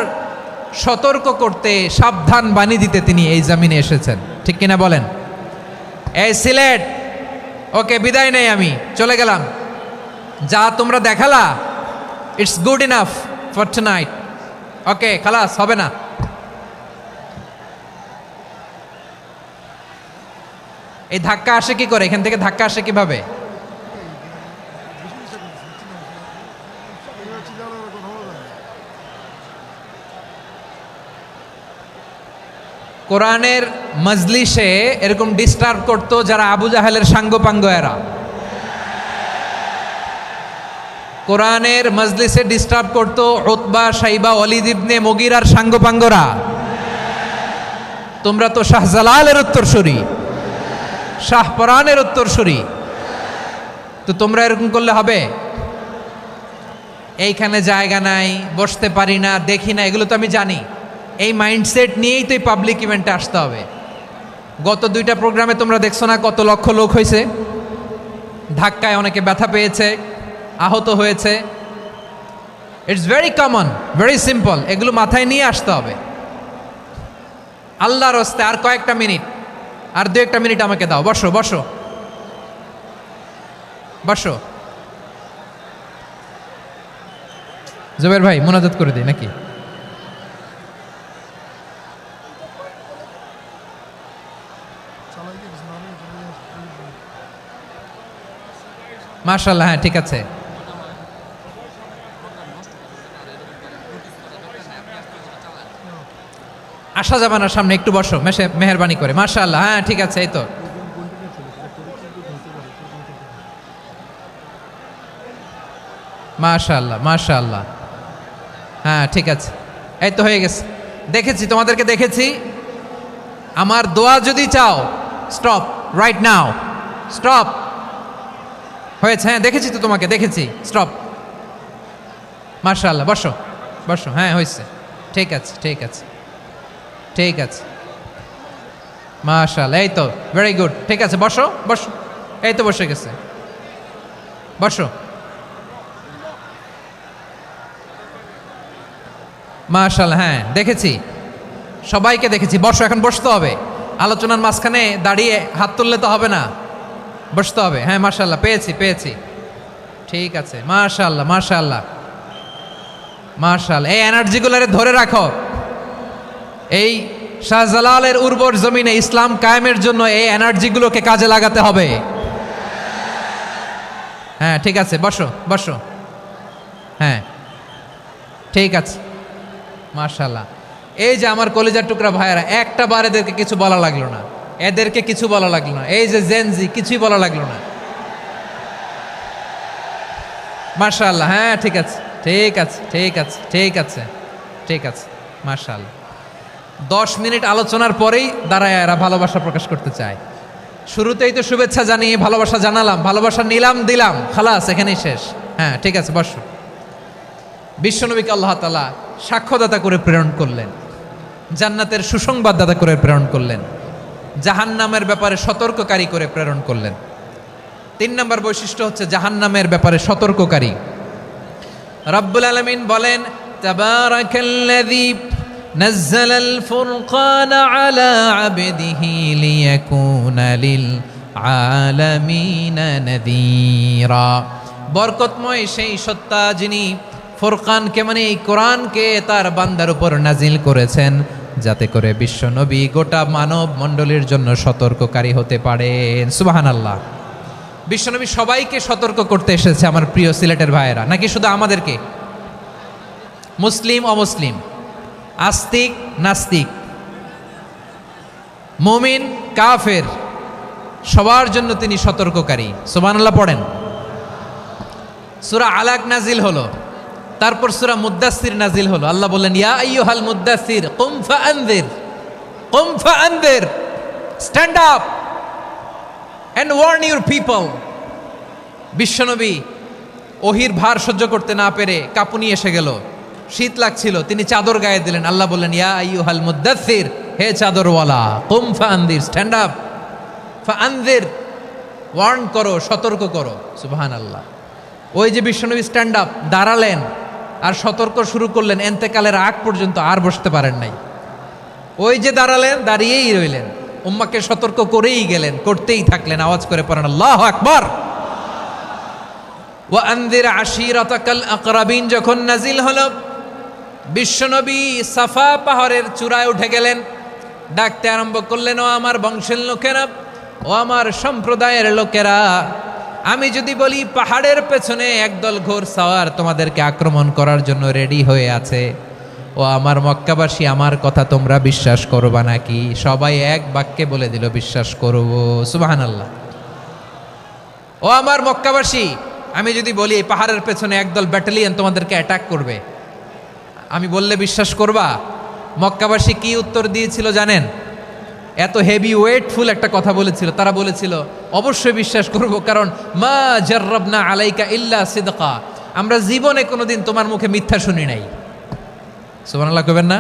সতর্ক করতে, সাবধান বাণী দিতে তিনি এই জমিনে এসেছেন। ঠিক কিনা বলেন? এই সিলেট, ওকে বিদায় নেই, আমি চলে গেলাম। যা তোমরা দেখালা, it's good enough for tonight. Okay, খালাস, হবে না। এই ধাক্কা আসে কি করে? এখান থেকে ধাক্কা আসে কিভাবে? কোরআনের মজলিসে এরকম ডিস্টার্ব করতো যারা আবু জাহেলের সাঙ্গপাঙ্গ এরা। কোরআনের মজলিসে ডিস্টার্ব করতো উতবা, শাইবা, ওয়ালিদ ইবনে মুগীরার সাঙ্গপাঙ্গরা। তোমরা তো শাহজালালের উত্তরসূরি, শাহপরানের উত্তরসূরি, তো তোমরা এরকম করলে হবে? এইখানে জায়গা নাই, বসতে পারি না, দেখি না, এগুলো তো আমি জানি। এই মাইন্ডসেট নিয়েই তো এই পাবলিক ইভেন্টে আসতে হবে। গত 2টা প্রোগ্রামে তোমরা দেখছো না কত লক্ষ লোক হয়েছে? ধাক্কায় অনেকে ব্যথা পেয়েছে, আহত হয়েছে। It's very common, very simple. এগুলো মাথায় নিয়ে আসতে হবে। আল্লাহর রাস্তায় আর কয়েকটা মিনিট, আর 2-1টা মিনিট আমাকে দাও। বসো বসো বসো। জুবের ভাই মোনাজাত করে দিই নাকি? মাশাআল্লাহ, হ্যাঁ ঠিক আছে। আসা যাবে না সামনে, একটু বসো মেহেরবানি করে। মাশাআল্লাহ, হ্যাঁ ঠিক আছে। এই তো মাশাআল্লাহ, মাশাআল্লাহ, হ্যাঁ ঠিক আছে। এই তো হয়ে গেছে। দেখেছি, তোমাদেরকে দেখেছি। আমার দোয়া যদি চাও, স্টপ রাইট নাও, স্টপ। হয়েছে? হ্যাঁ দেখেছি তো, তোমাকে দেখেছি। স্টপ। মাশাআল্লাহ, বসো বসো। হ্যাঁ হয়েছে, ঠিক আছে ঠিক আছে ঠিক আছে। মাশাআল্লাহ, এই তো ভেরি গুড। ঠিক আছে, বসো বসো। এই তো বসে গেছে, বসো। মাশাআল্লাহ, হ্যাঁ দেখেছি, সবাইকে দেখেছি। বসো, এখন বসতে হবে। আলোচনার মাঝখানে দাঁড়িয়ে হাত তুললে তো হবে না, বসতে হবে। হ্যাঁ মাশাআল্লাহ, পেয়েছি পেয়েছি। ঠিক আছে, মাশাআল্লাহ মাশাআল্লাহ মাশাআল্লাহ। এই এনার্জিগুলোরে ধরে রাখো। এই শাহজালালের উর্বর জমিনে ইসলাম কায়েমের জন্য এই এনার্জিগুলোকে কাজে লাগাতে হবে। হ্যাঁ ঠিক আছে, বসো বসো। হ্যাঁ ঠিক আছে, মাশাআল্লাহ। এই যে আমার কলিজার টুকরা ভাইয়েরা, একটা বার এদেরকে কিছু বলা লাগলো না, এদেরকে কিছু বলা লাগলো না। এই যে জেনজি, কিছুই বলা লাগলো না। মাশাআল্লাহ, হ্যাঁ ঠিক আছে ঠিক আছে ঠিক আছে ঠিক আছে ঠিক আছে। মাশাআল্লাহ। 10 মিনিট আলোচনার পরেই দাঁড়ায় এরা ভালোবাসা প্রকাশ করতে চায়। শুরুতেই তো শুভেচ্ছা জানিয়ে ভালোবাসা জানালাম, ভালোবাসা নিলাম, দিলাম, খালাস, এখানেই শেষ। হ্যাঁ ঠিক আছে, বসো। বিশ্বনবীকে আল্লাহ তাআলা সাক্ষ্যদাতা করে প্রেরণ করলেন, জান্নাতের সুসংবাদদাতা করে প্রেরণ করলেন, জাহান্নামের ব্যাপারে সতর্ককারী করে প্রেরণ করলেন। 3 নম্বর বৈশিষ্ট্য হচ্ছে জাহান্নামের ব্যাপারে সতর্ককারী। রব্বুল আলামিন বলেন, তাবারাকাল্লাযী নাজ্জালাল ফুরকানা আলা আবদিহি লিয়াকুনা লিল আলামিনা নাযীরা। বরকতময় সেই সত্তা যিনি ফুরকানকে, মানে এই কোরআনকে তার বান্দার উপর নাজিল করেছেন, যাতে করে বিশ্ব নবী গোটা মানব মণ্ডলীর জন্য সতর্ককারী হতে পারেন। সুবহানাল্লাহ। বিশ্বনবী সবাইকে সতর্ক করতে এসেছে, আমার প্রিয় সিলেটের ভাইয়েরা। নাকি শুধু আমাদেরকে? মুসলিম অমুসলিম, আস্তিক নাস্তিক, মুমিন কাফের, সবার জন্য তিনি সতর্ককারী। সুবহানাল্লাহ পড়েন। সূরা আলাক নাজিল হলো, তারপর সূরা মুদ্দাসসির নাজিল হলো। আল্লাহ বললেন, ইয়া আইয়ুহাল মুদ্দাসসির কুম ফাআনযির, কুম ফাআনযির, stand up, and warn your people. বিশ্বনবী ওহির ভার সহ্য করতে না পেরে কাঁপুনি এসে গেল, শীত লাগছিল, তিনি চাদর গায়ে দিলেন। আল্লাহ বললেন, ইয়া আইয়ুহাল মুদ্দাথির, হে চাদরওয়ালা, কুম ফাআনদির, স্ট্যান্ড আপ, ফাআনদির, ওয়ার্ন করো, সতর্ক করো। সুবহানাল্লাহ। ওই যে বিশ্বনবী স্ট্যান্ড আপ, দাঁড়ালেন আর সতর্ক শুরু করলেন, এন্তেকালের আগ পর্যন্ত আর বসতে পারেন নাই। ওই যে দাঁড়ালেন, দাঁড়িয়েই রইলেন, উম্মাকে সতর্ক করেই গেলেন, করতেই থাকলেন। আওয়াজ করে পড়েন আল্লাহু আকবার। ওয়া আনযির আশীরাতাকাল আকরাবিন যখন নাজিল হলো, বিশ্বনবী সাফা পাহাড়ের চূড়ায় উঠে গেলেন, ডাকতে আরম্ভ করলেন, ও আমার বংশের লোকেরা, ও আমার সম্প্রদায়ের লোকেরা, আমি যদি বলি পাহাড়ের পেছনে একদল ঘোড়সাওয়ার তোমাদেরকে আক্রমণ করার জন্য রেডি হয়ে আছে, ও আমার মক্কাবাসী, আমার কথা তোমরা বিশ্বাস করবা নাকি? সবাই এক বাক্যে বলে দিল, বিশ্বাস করব। সুবহানাল্লাহ। ও আমার মক্কাবাসী, আমি যদি বলি এই পাহাড়ের পেছনে একদল ব্যাটালিয়ন তোমাদেরকে অ্যাটাক করবে, আমি বললে বিশ্বাস করবা? মক্কাবাসী কি উত্তর দিয়েছিল জানেন? এত হেভি ওয়েটফুল একটা কথা বলেছিল। তারা বলেছিল, অবশ্যই বিশ্বাস করব, কারণ মা জাররাবনা আলাইকা ইল্লা সিদকা, আমরা জীবনে কোনোদিন তোমার মুখে মিথ্যা শুনি নাই। সুবহানাল্লাহ কইবেন না?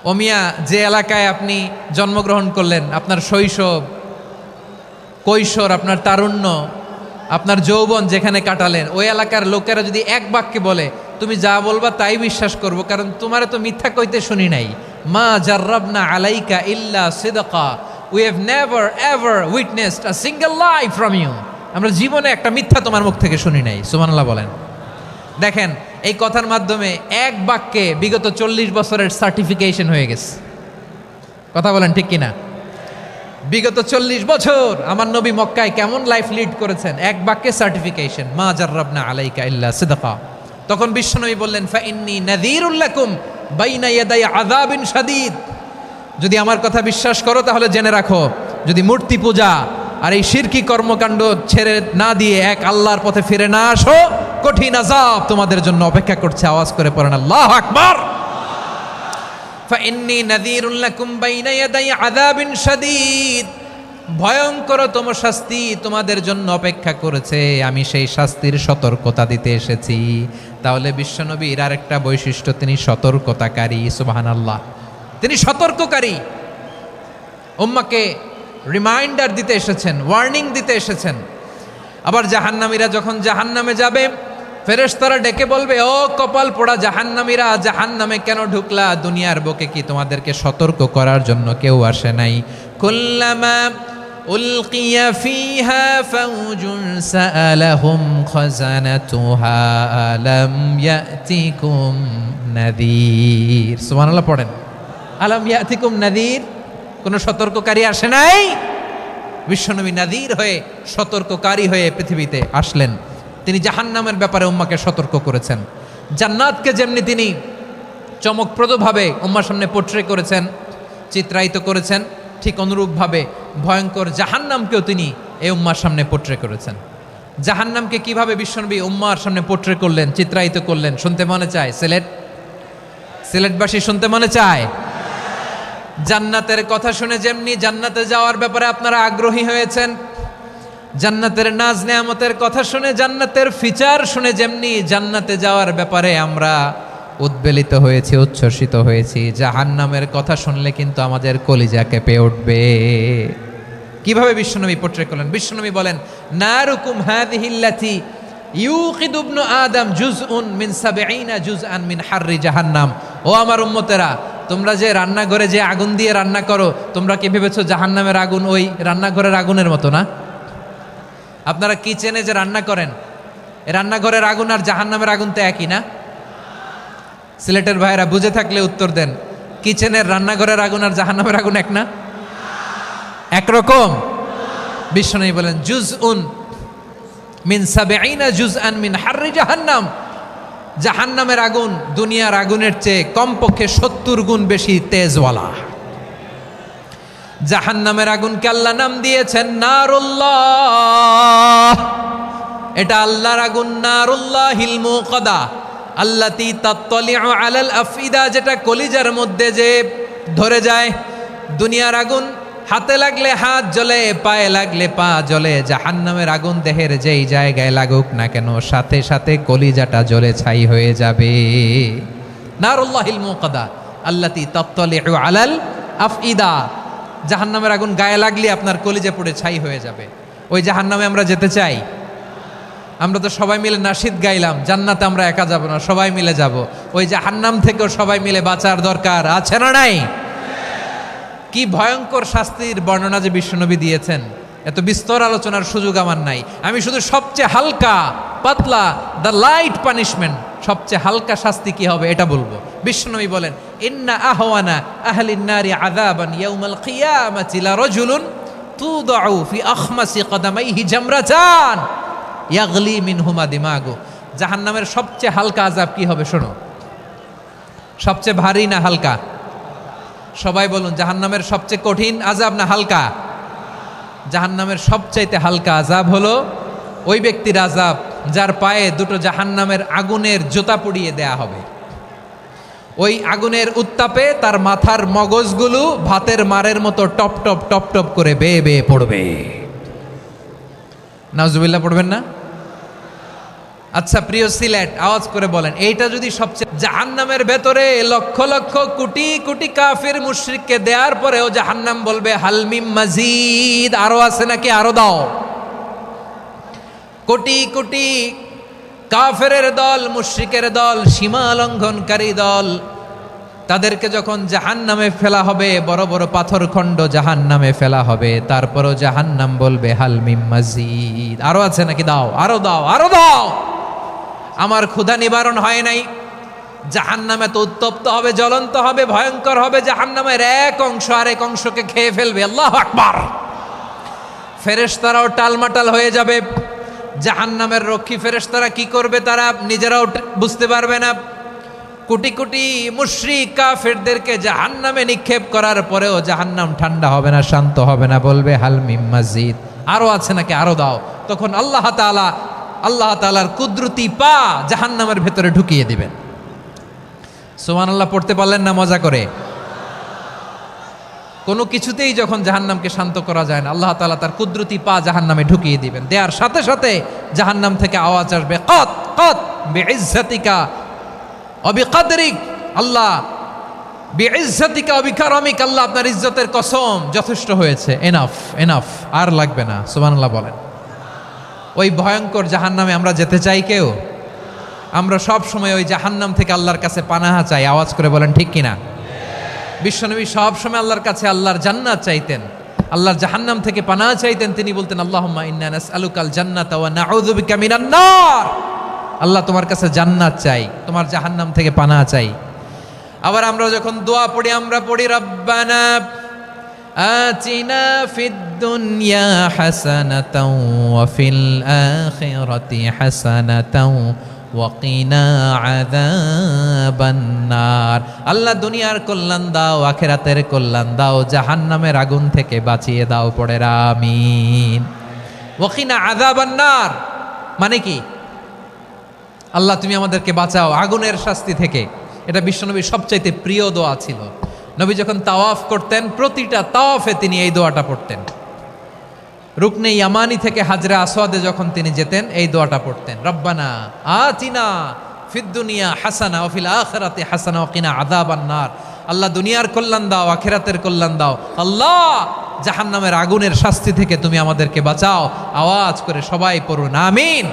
ও মিয়া, যে এলাকায় আপনি জন্মগ্রহণ করলেন, আপনার শৈশব, কৈশোর, আপনার তারুণ্য, আপনার যৌবন যেখানে কাটালেন, ওই এলাকার লোকেরা যদি এক বাক্যে বলে তুমি যা বলবা তাই বিশ্বাস করব, কারণ তোমার তো মিথ্যা কইতে শুনি নাই। মা জাররাবনা আলাইকা ইল্লা সিদকা, we have never ever witnessed a single lie from you, আমরা জীবনে একটা মিথ্যা তোমার মুখ থেকে শুনি নাই। সুবহানাল্লাহ বলেন। দেখেন, এই কথার মাধ্যমে এক বাক্যে বিগত 40 বছরের সার্টিফিকেশন হয়ে গেছে। কথা বলেন ঠিক কিনা? বিগত 40 বছর আমার নবী মক্কায় কেমন লাইফ লিড করেছেন, এক বাক্যে সার্টিফিকেশন, মা জাররাবনা আলাইকা ইল্লা সিদকা। তখন বিশ্বনবী বললেন, ফাইন্নী নাযীরুল লাকুম বাইনা ইয়াদাই আযাবিন শাদীদ, যদি আমার কথা বিশ্বাস করো তাহলে জেনে রাখো, যদি মূর্তি পূজা আর এই শিরকি কর্মকাণ্ড ছেড়ে না দিয়ে এক আল্লাহর পথে ফিরে না আসো, কঠিন আযাব তোমাদের জন্য অপেক্ষা করছে। আওয়াজ করে পড়েন আল্লাহু আকবার। ফাইন্নী নাযীরুল লাকুম বাইনা ইয়াদাই আযাবিন শাদীদ, ভয়ঙ্করতম শাস্তি তোমাদের জন্য অপেক্ষা করেছে, আমি সেই শাস্তির সতর্কতা দিতে এসেছি। তাহলে বিশ্বনবীর আরেকটা বৈশিষ্ট্য, তিনি সতর্কতাকারী। সুবহানাল্লাহ, তিনি সতর্ককারী। উম্মাকে রিমাইন্ডার দিতে এসেছেন, ওয়ার্নিং দিতে এসেছেন। আবার জাহান্নামীরা যখন জাহান্নামে যাবে, ফেরেশতারা ডেকে বলবে, ও কপাল পোড়া জাহান্নামীরা, জাহান্নামে কেন ঢুকলা? দুনিয়ার বুকে কি তোমাদেরকে সতর্ক করার জন্য কেউ আসে নাই? কুল্লামা উলকিয়া ফিহা ফাউজুন সাআলাহুম খাযানাতুহা আলাম ইয়াতিকুম নাযীর। সুবহানাল্লাহ পড়েন, আলাম ইয়াতিকুম নাযীর, কোন সতর্ককারী আসে নাই? বিশ্বনবী নাযীর হয়ে, সতর্ককারী হয়ে পৃথিবীতে আসলেন। তিনি জাহান্নামের ব্যাপারে উম্মাকে সতর্ক করেছেন। জান্নাতকে যেমনি তিনি চমকপ্রদভাবে উম্মার সামনে পোট্রে করেছেন, চিত্রায়িত করেছেন, ঠিক অনুরূপভাবে ভয়ঙ্কর জাহান্নামকেও তিনি এই উম্মার সামনে পোট্রে করেছেন। জাহান্নামকে কিভাবে বিশ্বনবী উম্মার সামনে পোট্রে করলেন, চিত্রায়িত করলেন, শুনতে মনে চায়? সিলেটবাসী শুনতে মনে চায়? জান্নাতের কথা শুনে যেমনি জান্নাতে যাওয়ার ব্যাপারে আপনারা আগ্রহী হয়েছেন, জান্নাতের নাজ নেয়ামতের কথা শুনে, জান্নাতের ফিচার শুনে যেমনি জান্নাতে যাওয়ার ব্যাপারে আমরা উদ্বেলিত হয়েছি, উচ্ছ্বসিত হয়েছি, জাহান্নামের কথা শুনলে কিন্তু আমাদের কলিজা কেঁপে উঠবে। কিভাবে বিশ্বনবী পোট্রে করলেন? বিশ্বনবী বলেন, নারুকুম হাযিহিল্লাতী ইউকিদু ইবনু আদম জুজউন মিন ৭০ জুজআন মিন হাররি জাহান্নাম। ও আমার উম্মতেরা, তোমরা যে রান্নাঘরে যে আগুন দিয়ে রান্না করো, তোমরা কি ভেবেছো জাহান্নামের আগুন ওই রান্নাঘরের আগুনের মতো না? আপনারা কিচেনে যে রান্না করেন, রান্নাঘরের আগুন আর জাহান্নামের আগুন তো একই না? সিলেটের ভাইরা বুঝে থাকলে উত্তর দেন, কিচেনের রান্নাঘরের আগুন আর জাহান্নামের আগুন এক না? একরকম? বিশ্বনবী বলেন, জুজউন মিন ৭০ জুজআন মিন হাররি জাহান্নাম, জাহান্নামের আগুন দুনিয়ার আগুনের চেয়ে কমপক্ষে ৭০ গুণ বেশি তেজওয়ালা। জাহান্নামের আগুনকে আল্লাহ নাম দিয়েছেন নারুল্লাহ। এটা আল্লাহর আগুন, নারুল্লাহিল মুকাদা আল্লাতী তাত্তালিউ আলাল আফইদা, যেটা কলিজার মধ্যে যে ধরে যায়। দুনিয়ার আগুন হাতে লাগলে হাত জ্বলে, পায়ে লাগলে পা জ্বলে, জাহান্নামের আগুন দেহের যেই জায়গায় লাগুক না কেন সাথে সাথে কলিজাটা জ্বলে ছাই হয়ে যাবে। নারুল্লাহিল মুকাদা আল্লাতী তাত্তালিউ আলাল আফইদা, জাহান্নামের আগুন গায়ে লাগলে আপনার কলিজা পুড়ে ছাই হয়ে যাবে। ওই জাহান্নামে আমরা যেতে চাই? আমরা তো সবাই মিলে নাশিদ গাইলাম, জান্নাতে আমরা একা যাব না, সবাই মিলে যাব। ওই জাহান্নাম থেকেও সবাই মিলে বাঁচার দরকার আছে না নাই? কি ভয়ঙ্কর শাস্তির বর্ণনা যে বিশ্বনবী দিয়েছেন, এত বিস্তর আলোচনার সুযোগ আমার নাই। আমি শুধু সবচেয়ে হালকা পাতলা, দ্য লাইট পানিশমেন্ট, সবচেয়ে হালকা শাস্তি কি হবে এটা বলবো। বিশ্বনবী বলেন, ইন্না আহওয়ানা আহলিন নারি আযাবান ইয়াউমাল কিয়ামাতি লারাজুলুন তুদাউ ফি আখমাসি কদামাইহি জামরাতান ইয়াগলি মিনহুমা দিমাগু। জাহান্নামের সবচেয়ে হালকা আযাব কি হবে শোনো। সবচেয়ে ভারী না হালকা? সবাই বলুন, জাহান্নামের সবচেয়ে কঠিন আযাব না হালকা? জাহান্নামের সবচাইতে হালকা আযাব হলো ওই ব্যক্তির আযাব যার পায়ে দুটো জাহান্নামের আগুনের জুতা পুড়িয়ে দেয়া হবে। ওই আগুনের উত্তাপে তার মাথার মগজগুলো ভাতের মারের মতো টপ টপ টপ টপ করে বেয়ে বেয়ে পড়বে। নাউজুবিল্লাহ পড়বেন না? আচ্ছা প্রিয় সিলেট, আওয়াজ করে বলেন, এইটা যদি সবচেয়ে, জাহান্নামের ভেতরে লক্ষ লক্ষ কোটি কোটি কাফির মুশরিককে দেওয়ার পরেও জাহান্নাম বলবে হালমিম মাজিদ, আরো আছে নাকি, আরো দাও। কোটি কোটি কাফেরের দল, মুশরিকের দল, সীমা লঙ্ঘনকারী দল, তাদেরকে যখন জাহান্নামে ফেলা হবে, বড় বড় পাথর খণ্ড জাহান্নামে ফেলা হবে, তারপরও জাহান্নাম বলবে হালমিম মাজিদ, আরো আছে নাকি, দাও, আরো দাও, আরো দাও। আমার ক্ষুধা নিবারণ হয় নাই। জাহান্নামে তো উত্তপ্ত হবে, জ্বলন্ত হবে, ভয়ঙ্কর হবে। জাহান্নামের এক অংশ আরেক অংশকে খেয়ে ফেলবে। আল্লাহু আকবার। ফেরেশতারাও টালমাটাল হয়ে যাবে। জাহান্নামের রক্ষী ফেরেশতারা কি করবে তারা নিজেরাও বুঝতে পারবে না। কোটি কোটি মুশরিক কাফেরদেরকে জাহান্নামে নিক্ষেপ করার পরেও জাহান্নাম ঠান্ডা হবে না, শান্ত হবে না, বলবে হালমিম মাজিদ, আরো আছে নাকি, আরো দাও। তখন আল্লাহ তাআলার কুদরতি পা জাহান্নামের ভেতরে ঢুকিয়ে দিবেন। সুবহানাল্লাহ পড়তে পারলেন না মজা করে? কোনো কিছুতেই যখন জাহান্নামকে শান্ত করা যায় না, আল্লাহ তাআলা তার কুদরতি পা জাহান্নামে ঢুকিয়ে দিবেন। দেওয়ার সাথে সাথে জাহান্নাম থেকে আওয়াজ আসবে, কত কত বিইজ্জাতিকা ওয়া বিকদরিক, আল্লাহ বিইজ্জাতিকা ওয়া বিকারামিক, আল্লাহ আপনার ইজ্জতের কসম, যথেষ্ট হয়েছে, এনাফ এনাফ, আর লাগবে না। সুবহানাল্লাহ বলেন। ওই ভয়ঙ্কর জাহান্নামে আমরা যেতে চাই কেউ? আমরা সব সময় ওই জাহান্নাম থেকে আল্লাহর কাছে পানাহা চাই। আওয়াজ করে বলেন ঠিক কিনা? বিশ্বনবী সব সময় আল্লাহর কাছে আল্লাহর জান্নাত চাইতেন, আল্লাহর জাহান্নাম থেকে পানাহা চাইতেন। তিনি বলতেন, আল্লাহুম্মা ইন্না নাসআলুকাল জান্নাতা ওয়া নাউযু বিকা মিনান নার। আল্লাহ তোমার কাছে জান্নাত চাই, তোমার জাহান্নাম থেকে পানাহা চাই। আবার আমরা যখন দোয়া পড়ি, আমরা পড়ি রব্বানা আতিনা ফিদ দুনিয়া হাসানাতাও ওয়া ফিল আখিরাতি হাসানাতাও ওয়া কিনা আযাবান নার। আল্লাহ দুনিয়ার কল্যাণ দাও, আখিরাতের কল্যাণ দাও, জাহান্নামের আগুন থেকে বাঁচিয়ে দাও, পড়ে আমিন। ওয়া কিনা আযাবান নার মানে কি? আল্লাহ তুমি আমাদেরকে বাঁচাও আগুনের শাস্তি থেকে। এটা বিশ্বনবীর সবচাইতে প্রিয় দোয়া ছিল। নবী যখন তাওয়াফ করতেন, প্রতিটা তাওয়াফে তিনি এই দোয়াটা পড়তেন। রুকনে ইয়ামানি থেকে হাজরে আসওয়াদে যখন তিনি যেতেন, এই দোয়াটা পড়তেন, রব্বানা আতিনা ফিদ দুনিয়া হাসানা ওয়া ফিল আখিরাতি হাসানা ওয়া কিনা আযাবান নার। আল্লাহ দুনিয়ার কল্যাণ দাও, আখিরাতের কল্যাণ দাও। আল্লাহ জাহান্নামের আগুনের শাস্তি থেকে তুমি আমাদেরকে বাঁচাও। আওয়াজ করে সবাই পড়ুন আমিন।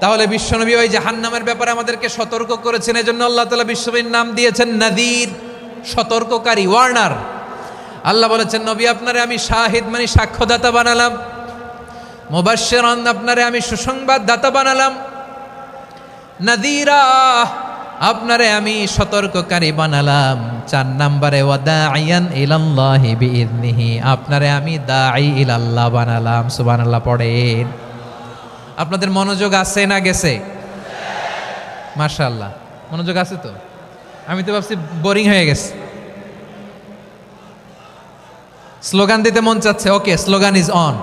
তাহলে বিশ্বনবী ওই জাহান্নামের ব্যাপারে আমাদেরকে সতর্ক করেছেন। এজন্য আল্লাহ তাআলা বিশ্বনবীর নাম দিয়েছেন নাযীর, সতর্ককারী, ওয়ার্নার। আল্লাহ বলেছেন, নবী আপনারে আমি শাহিদ মানে সাক্ষ্যদাতা বানালাম, মুবাশশিরান আপনারে আমি সুসংবাদ দাতা বানালাম, নাযীরা আপনারে আমি সতর্ককারী বানালাম। 4 নম্বরে ওয়াদাইয়ান ইলাল্লাহি বিইذনিহি, আপনারে আমি দাঈ ইলাল্লাহ বানালাম। সুবহানাল্লাহ পড়েন। আপনাদের মনোযোগ আছে না গেছে? মাশাআল্লাহ মনোযোগ আছে তো। আমি তো ভাবছি বোরিং হয়ে গেছে। স্লোগান দিতে মন চাচ্ছে। ওকে, স্লোগান ইজ অন।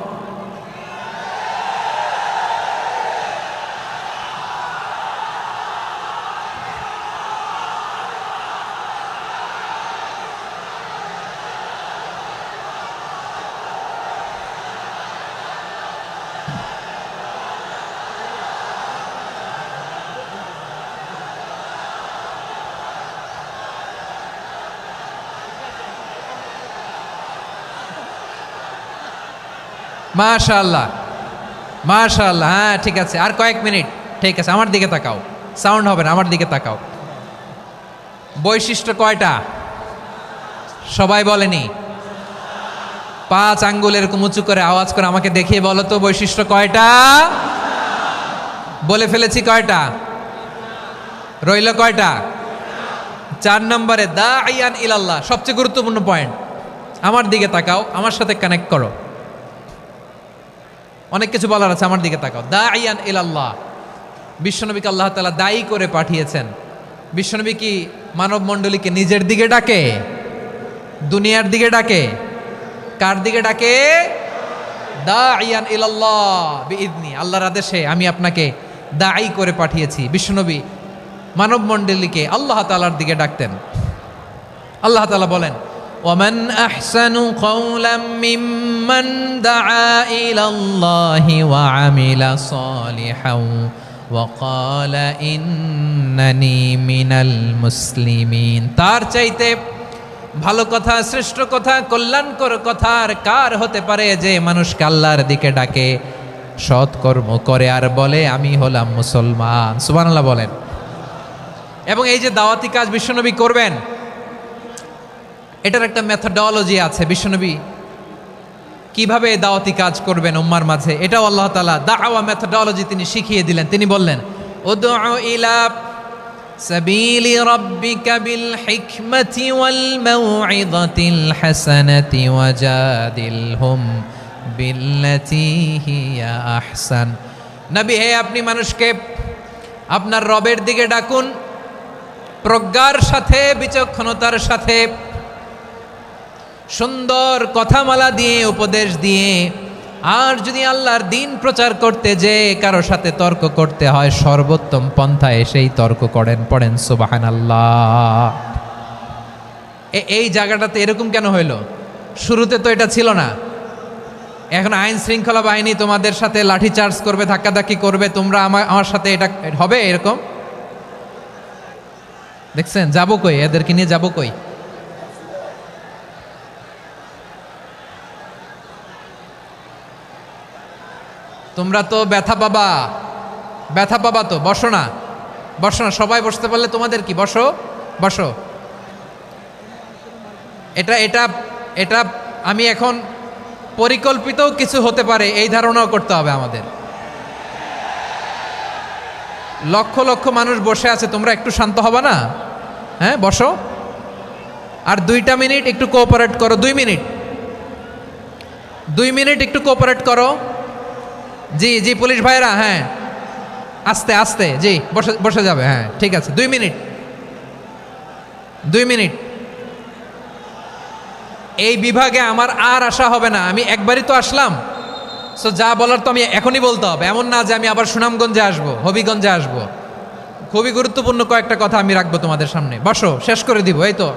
মাশাআল্লাহ, মাশাআল্লাহ। হ্যাঁ ঠিক আছে, আর কয়েক মিনিট। ঠিক আছে, আমার দিকে তাকাও, সাউন্ড হবে না, আমার দিকে তাকাও। বৈশিষ্ট্য কয়টা সবাই বলেনি? 5 আঙ্গুল এরকম উঁচু করে আওয়াজ করে আমাকে দেখিয়ে বলো তো বৈশিষ্ট্য কয়টা? বলে ফেলেছি কয়টা? রইল কয়টা? 4 নম্বরে দাঈয়ান ইলাল্লাহ, সবচেয়ে গুরুত্বপূর্ণ পয়েন্ট। আমার দিকে তাকাও, আমার সাথে কানেক্ট করো। অনেক কিছু বলার আছে, আমার দিকে তাকাও। দাঈয়ান ইলাল্লাহ, বিশ্বনবীকে আল্লাহ তাআলা দায়ী করে পাঠিয়েছেন। বিশ্বনবী কি মানব মণ্ডলীকে নিজের দিকে ডাকে? দুনিয়ার দিকে ডাকে? কার দিকে ডাকে? দাঈয়ান ইলাল্লাহ বিইذনি, আল্লাহর আদেশে আমি আপনাকে দায়ী করে পাঠিয়েছি। বিশ্বনবী মানব মণ্ডলীকে আল্লাহ তাআলার দিকে ডাকতেন। আল্লাহ তাআলা বলেন, ওয়ামান আহসানু কাওলাম মিম্মান দাআ ইলাল্লাহি ওয়া আমিলা সালিহান ওয়া ক্বালা ইন্নানি মিনাল মুসলিমিন। তার চাইতে ভালো কথা, শ্রেষ্ঠ কথা, কল্যাণকর কথা আর কার হতে পারে যে মানুষকে আল্লাহর দিকে ডাকে, সৎকর্ম করে আর বলে আমি হলাম মুসলমান। সুবহানাল্লাহ বলেন। এবং এই যে দাওয়াতি কাজ বিশ্বনবী করবেন, এটার একটা মেথডোলজি আছে। বিশ্বনবী কিভাবে দাওয়াতি কাজ করবেন উম্মার মাঝে, এটাও আল্লাহ তাআলা দাওয়া মেথডোলজি তিনি শিখিয়ে দিলেন। তিনি বললেন, উদউ ইলা সাবিলি রাব্বিকা বিল হিকমাতি ওয়াল মাউইযাতিল হাসানাতি ওয়াজাদিলহুম বিল্লাতী হিয়া আহসান। নবী হে, আপনি মানুষকে আপনার রবের দিকে ডাকুন প্রজ্ঞার সাথে, বিচক্ষণতার সাথে, সুন্দর কথামালা দিয়ে, উপদেশ দিয়ে। আর যদি আল্লাহর দিন প্রচার করতে যে কারো সাথে তর্ক করতে হয়, সর্বোত্তম পন্থায় সেই তর্ক করেন। পড়েন সুবহানাল্লাহ। এই জায়গাটাতে এরকম কেন হইল? শুরুতে তো এটা ছিল না। এখন আইন শৃঙ্খলা বাহিনী তোমাদের সাথে লাঠি চার্জ করবে, ধাক্কাধাক্কি করবে, তোমরা আমার সাথে এটা হবে এরকম? দেখছেন যাবো কই? এদেরকে নিয়ে যাবো কই? তোমরা তো ব্যথা পাবা, ব্যথা পাবা তো। বসো না, বসো না, সবাই বসতে পারলে তোমাদের কি? বসো, বসো। এটা এটা এটা আমি এখন পরিকল্পিত কিছু হতে পারে এই ধারণাও করতে হবে আমাদের। লক্ষ লক্ষ মানুষ বসে আছে, তোমরা একটু শান্ত হবা না? হ্যাঁ বসো। আর 2টা মিনিট একটু কোঅপারেট করো। 2 মিনিট, 2 মিনিট একটু কোঅপারেট করো। জি জি পুলিশ ভাইরা, হ্যাঁ আস্তে আস্তে, জি বসে বসে যাবে। হ্যাঁ ঠিক আছে, 2 মিনিট, 2 মিনিট। এই বিভাগে আমার আর আসা হবে না, আমি একবারই তো আসলাম। সো যা বলার তো আমি এখনই বলতে হবে, এমন না যে আমি আবার সুনামগঞ্জে আসবো, হবিগঞ্জে আসবো। খুবই গুরুত্বপূর্ণ কয়েকটা কথা আমি রাখবো তোমাদের সামনে। বসো, শেষ করে দিব। এই তো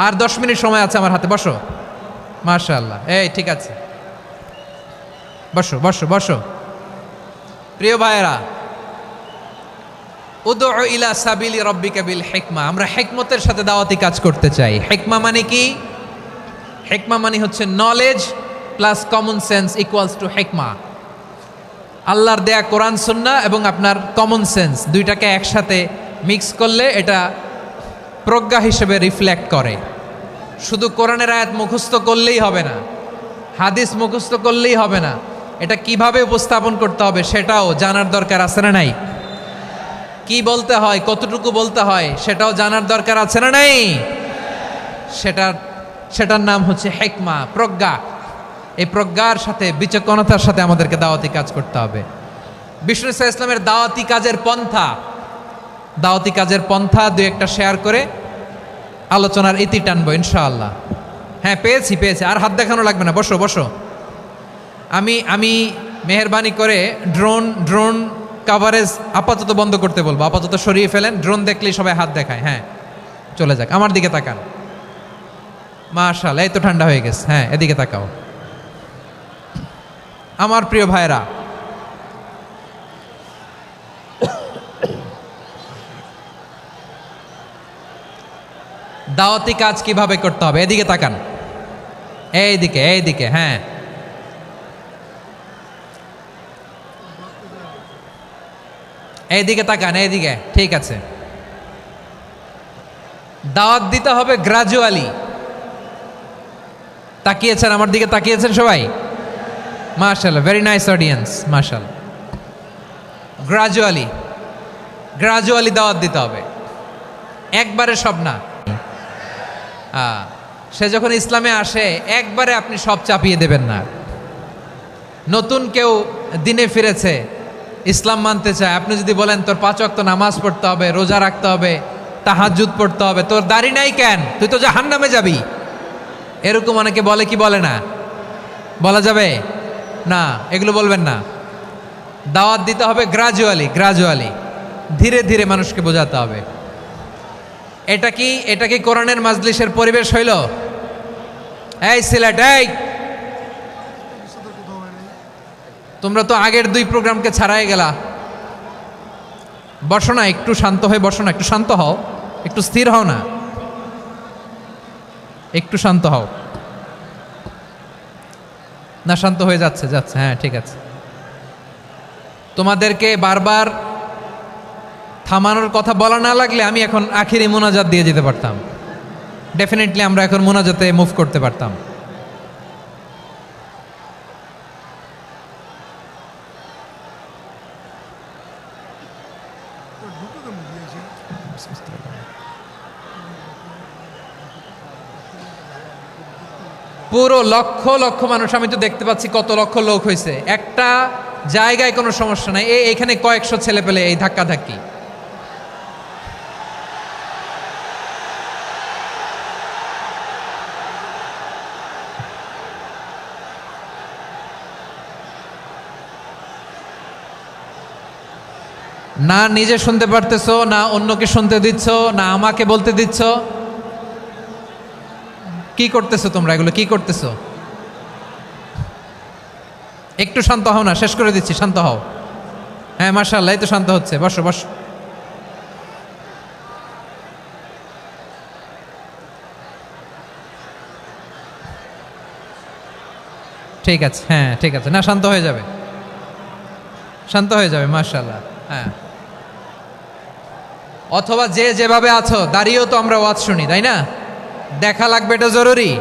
আর 10 মিনিট সময় আছে আমার হাতে। বসো। মাশাআল্লাহ, এই ঠিক আছে, বসো বসো বসো। প্রিয় ভাইয়েরা, উদউ ইলা সাবিলি রাব্বিকা বিল হিকমা, আমরা হিকমতের সাথে দাওয়াতি কাজ করতে চাই। হিকমা মানে কি? হিকমা মানে হচ্ছে knowledge plus common sense equals to হিকমা। আল্লাহর দেয়া কোরআন সুন্নাহ এবং আপনার কমন সেন্স, দুইটাকে একসাথে মিক্স করলে এটা প্রজ্ঞা হিসেবে রিফ্লেক্ট করে। শুধু কোরআনের আয়াত মুখস্থ করলেই হবে না, হাদিস মুখস্থ করলেই হবে না, এটা কিভাবে উপস্থাপন করতে হবে সেটাও জানার দরকার আছে না নাই? কি বলতে হয়, কতটুকু বলতে হয় সেটাও জানার দরকার আছে না নাই? সেটার নাম হচ্ছে হিকমা, প্রজ্ঞা। এই প্রজ্ঞার সাথে, বিচক্ষণতার সাথে আমাদেরকে দাওয়াতি কাজ করতে হবে। বিষ্ণু ইসা ইসলামের দাওয়াতি কাজের পন্থা 2-1টা শেয়ার করে আলোচনার ইতি টানবো ইনশাআল্লাহ। হ্যাঁ পেয়েছি, আর হাত দেখানো লাগবে না। বসো বসো। আমি মেহেরবানি করে ড্রোন কাভারেজ আপাতত বন্ধ করতে বলবো, আপাতত সরিয়ে ফেলেন। ড্রোন দেখলেই সবাই হাত দেখায়। হ্যাঁ চলে যাক, আমার দিকে তাকান। মাশাআল্লাহ, এই তো ঠান্ডা হয়ে গেছে। হ্যাঁ এদিকে তাকাও। আমার প্রিয় ভাইরা, দাওয়াতি কাজ কিভাবে করতে হবে এদিকে তাকান। এইদিকে, হ্যাঁ এইদিকে তাকান, এইদিকে, ঠিক আছে। দাওয়াত দিতে হবে গ্রাজুয়ালি। তাকিয়েছেন আমার দিকে, তাকিয়েছেন সবাই? মাশাআল্লাহ, ভেরি নাইস অডিয়েন্স, মাশাআল্লাহ। গ্রাজুয়ালি গ্রাজুয়ালি দাওয়াত দিতে হবে, একবারে সব না। সে যখন ইসলামে আসে একবারে আপনি সব চাপিয়ে দেবেন না। নতুন কেউ দিনে ফিরেছে, ইসলাম মানতে চায়, আপনি যদি বলেন তোর 5 ওয়াক্ত নামাজ পড়তে হবে, রোজা রাখতে হবে, তাহাজ্জুদ পড়তে হবে, তোর দাড়ি নাই কেন, তুই তো জাহান্নামে যাবি, এরকম অনেকে বলে কি বলে না? বলা যাবে না, এগুলো বলবেন না। দাওয়াত দিতে হবে গ্রাজুয়ালি, গ্রাজুয়ালি, ধীরে ধীরে মানুষকে বোঝাতে হবে। এটা কি কোরআনের মাজলিসের পরিবেশ হইল? এই সিলেট, এই তোমরা তো আগের 2 প্রোগ্রামকে ছাড়াই গেলা। বসো না, একটু শান্ত হয়ে বসো না, একটু শান্ত হও, একটু স্থির হও না, একটু শান্ত হও না। শান্ত হয়ে যাচ্ছে, হ্যাঁ ঠিক আছে। তোমাদেরকে বারবার থামানোর কথা বলা না লাগলে আমি এখন আখিরি মোনাজাত দিয়ে যেতে পারতাম। ডেফিনেটলি আমরা এখন মোনাজাতে মুভ করতে পারতাম। পুরো লক্ষ লক্ষ মানুষ, আমি তো দেখতে পাচ্ছি কত লক্ষ লোক হয়েছে। একটা জায়গায় কোনো সমস্যা নাই, এখানে কয়েকশো ছেলে পেলে এই ধাক্কা ধাক্কি। না নিজে শুনতে পারতেছো, না অন্যকে শুনতে দিচ্ছ, না আমাকে বলতে দিচ্ছ। কি করতেছো তোমরা, এগুলো কি করতেছো? একটু শান্ত হও না, শেষ করে দিচ্ছি, শান্ত হও। হ্যাঁ মাশাআল্লাহ, এই তো শান্ত হচ্ছে, বসো বসো। ঠিক আছে, হ্যাঁ ঠিক আছে, না শান্ত হয়ে যাবে, শান্ত হয়ে যাবে, মাশাআল্লাহ। হ্যাঁ, অথবা যে যেভাবে আছো দাঁড়িয়েও তো আমরা ওয়াজ শুনি, তাই না? দেখা লাগবে, এটা জরুরি।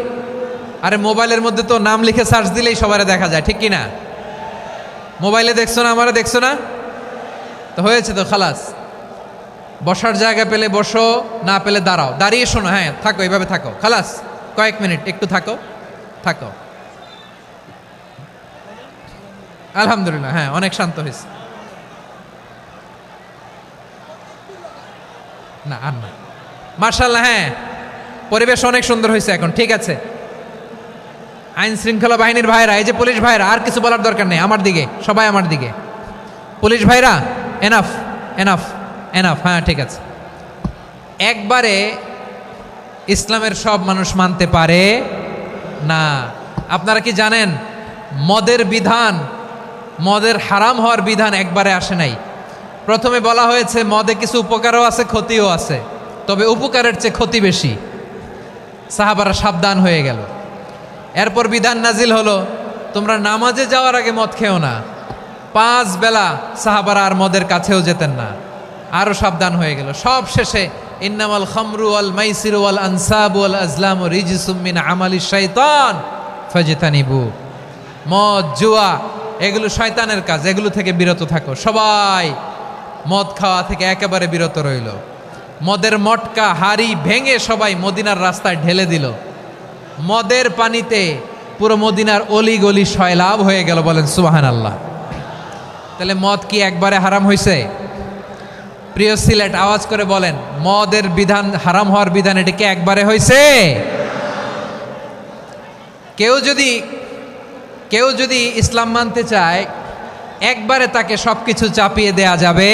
আরে মোবাইলের মধ্যে তো নাম লিখে সার্চ দিলেই সবারে দেখা যায়, ঠিক কি না? মোবাইলে দেখছো না, আমারে দেখছো না, তো হয়েছে তো, খালাস। বসার জায়গা পেলে বসো, না পেলে দাঁড়াও, দাঁড়িয়ে শোনো, হ্যাঁ থাকো, এইভাবে থাকো, খালাস। কয়েক মিনিট একটু থাকো, থাকো। আলহামদুলিল্লাহ, হ্যাঁ অনেক শান্ত হয়েছে। না আর না, মাশাআল্লাহ, হ্যাঁ পরিবেশ অনেক সুন্দর হয়েছে এখন, ঠিক আছে। আইন শৃঙ্খলা বাহিনীর ভাইরা, এই যে পুলিশ ভাইরা, আর কিছু বলার দরকার নেই, আমার দিকে সবাই, আমার দিকে। পুলিশ ভাইরা, এনাফ এনাফ এনাফ, হ্যাঁ ঠিক আছে। একবারে ইসলামের সব মানুষ মানতে পারে না। আপনারা কি জানেন মদের বিধান, মদের হারাম হওয়ার বিধান একবারে আসে নাই। প্রথমে বলা হয়েছে মদে কিছু উপকারও আছে, ক্ষতিও আছে, তবে উপকারের চেয়ে ক্ষতি বেশি। সাহাবারা সাবধান হয়ে গেল। এরপর বিধান নাজিল হলো, তোমরা নামাজে যাওয়ার আগে মদ খেও না। 5 বেলা সাহাবারা আর মদের কাছেও যেতেন না, আরো সাবধান হয়ে গেল। সব শেষে ইন্নামাল খামরু ওয়াল মাইসিরু ওয়াল আনসাবু ওয়াল আজলামু রিজসুম মিন আমালিশ শাইতান ফাজতানিবু। মদ, জুয়া এগুলো শয়তানের কাজ, এগুলো থেকে বিরত থাকো। সবাই মদ খাওয়া থেকে একেবারে বিরত রইল। মদের মটকা হাড়ি ভেঙে সবাই মদিনার রাস্তায় ঢেলে দিল। মদের পানিতে পুরো মদিনার অলি গলি সয়লাভ হয়ে গেল, বলেন সুবহানাল্লাহ। তাহলে মদ কি একবারে হারাম হয়েছে? প্রিয় সিলেট, আওয়াজ করে বলেন, মদের বিধান, হারাম হওয়ার বিধান এটা কি একবারে হয়েছে? কেউ যদি ইসলাম মানতে চায় একবারে তাকে সবকিছু চাপিয়ে দেয়া যাবে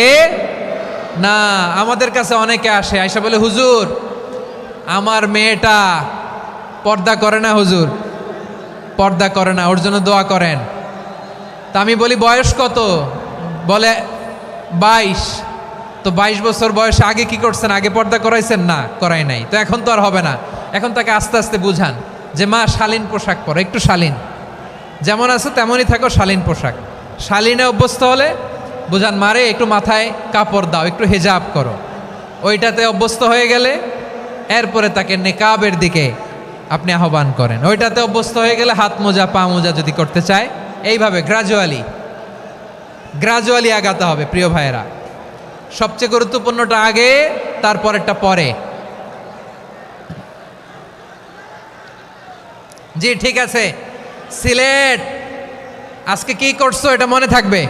না। আমাদের কাছে অনেকে আসে, আয়সা বলে, হুজুর আমার মেয়েটা পর্দা করে না, হুজুর পর্দা করে না, ওর জন্য দোয়া করেন। তা আমি বলি বয়স কত? বলে 22। তো 22 বছর বয়সে আগে কি করছেন? আগে পর্দা করাইছেন? না, করাই নাই। তো এখন তো আর হবে না। এখন তাকে আস্তে আস্তে বুঝান যে মা শালীন পোশাক পরো, একটু শালীন, যেমন আছে তেমনই থাকো, শালীন পোশাক। শালীনে অভ্যস্ত হলে বুঝান মারে একটু মাথায় কাপড় দাও, একটু হেজাব করো, ওইটাতে অভ্যস্ত হয়ে গেলে এরপরে তাকে নেকাবের দিকে আপনি আহ্বান করেন। ওইটাতে অভ্যস্ত হয়ে গেলে হাত মোজা পা মোজা যদি করতে চায়, এইভাবে গ্রাজুয়ালি আগাতে হবে প্রিয় ভাইয়েরা। সবচেয়ে গুরুত্বপূর্ণটা আগে, তারপরেরটা পরে। জি ঠিক আছে, সিলেট আজকে কি করছো এটা মনে থাকবে।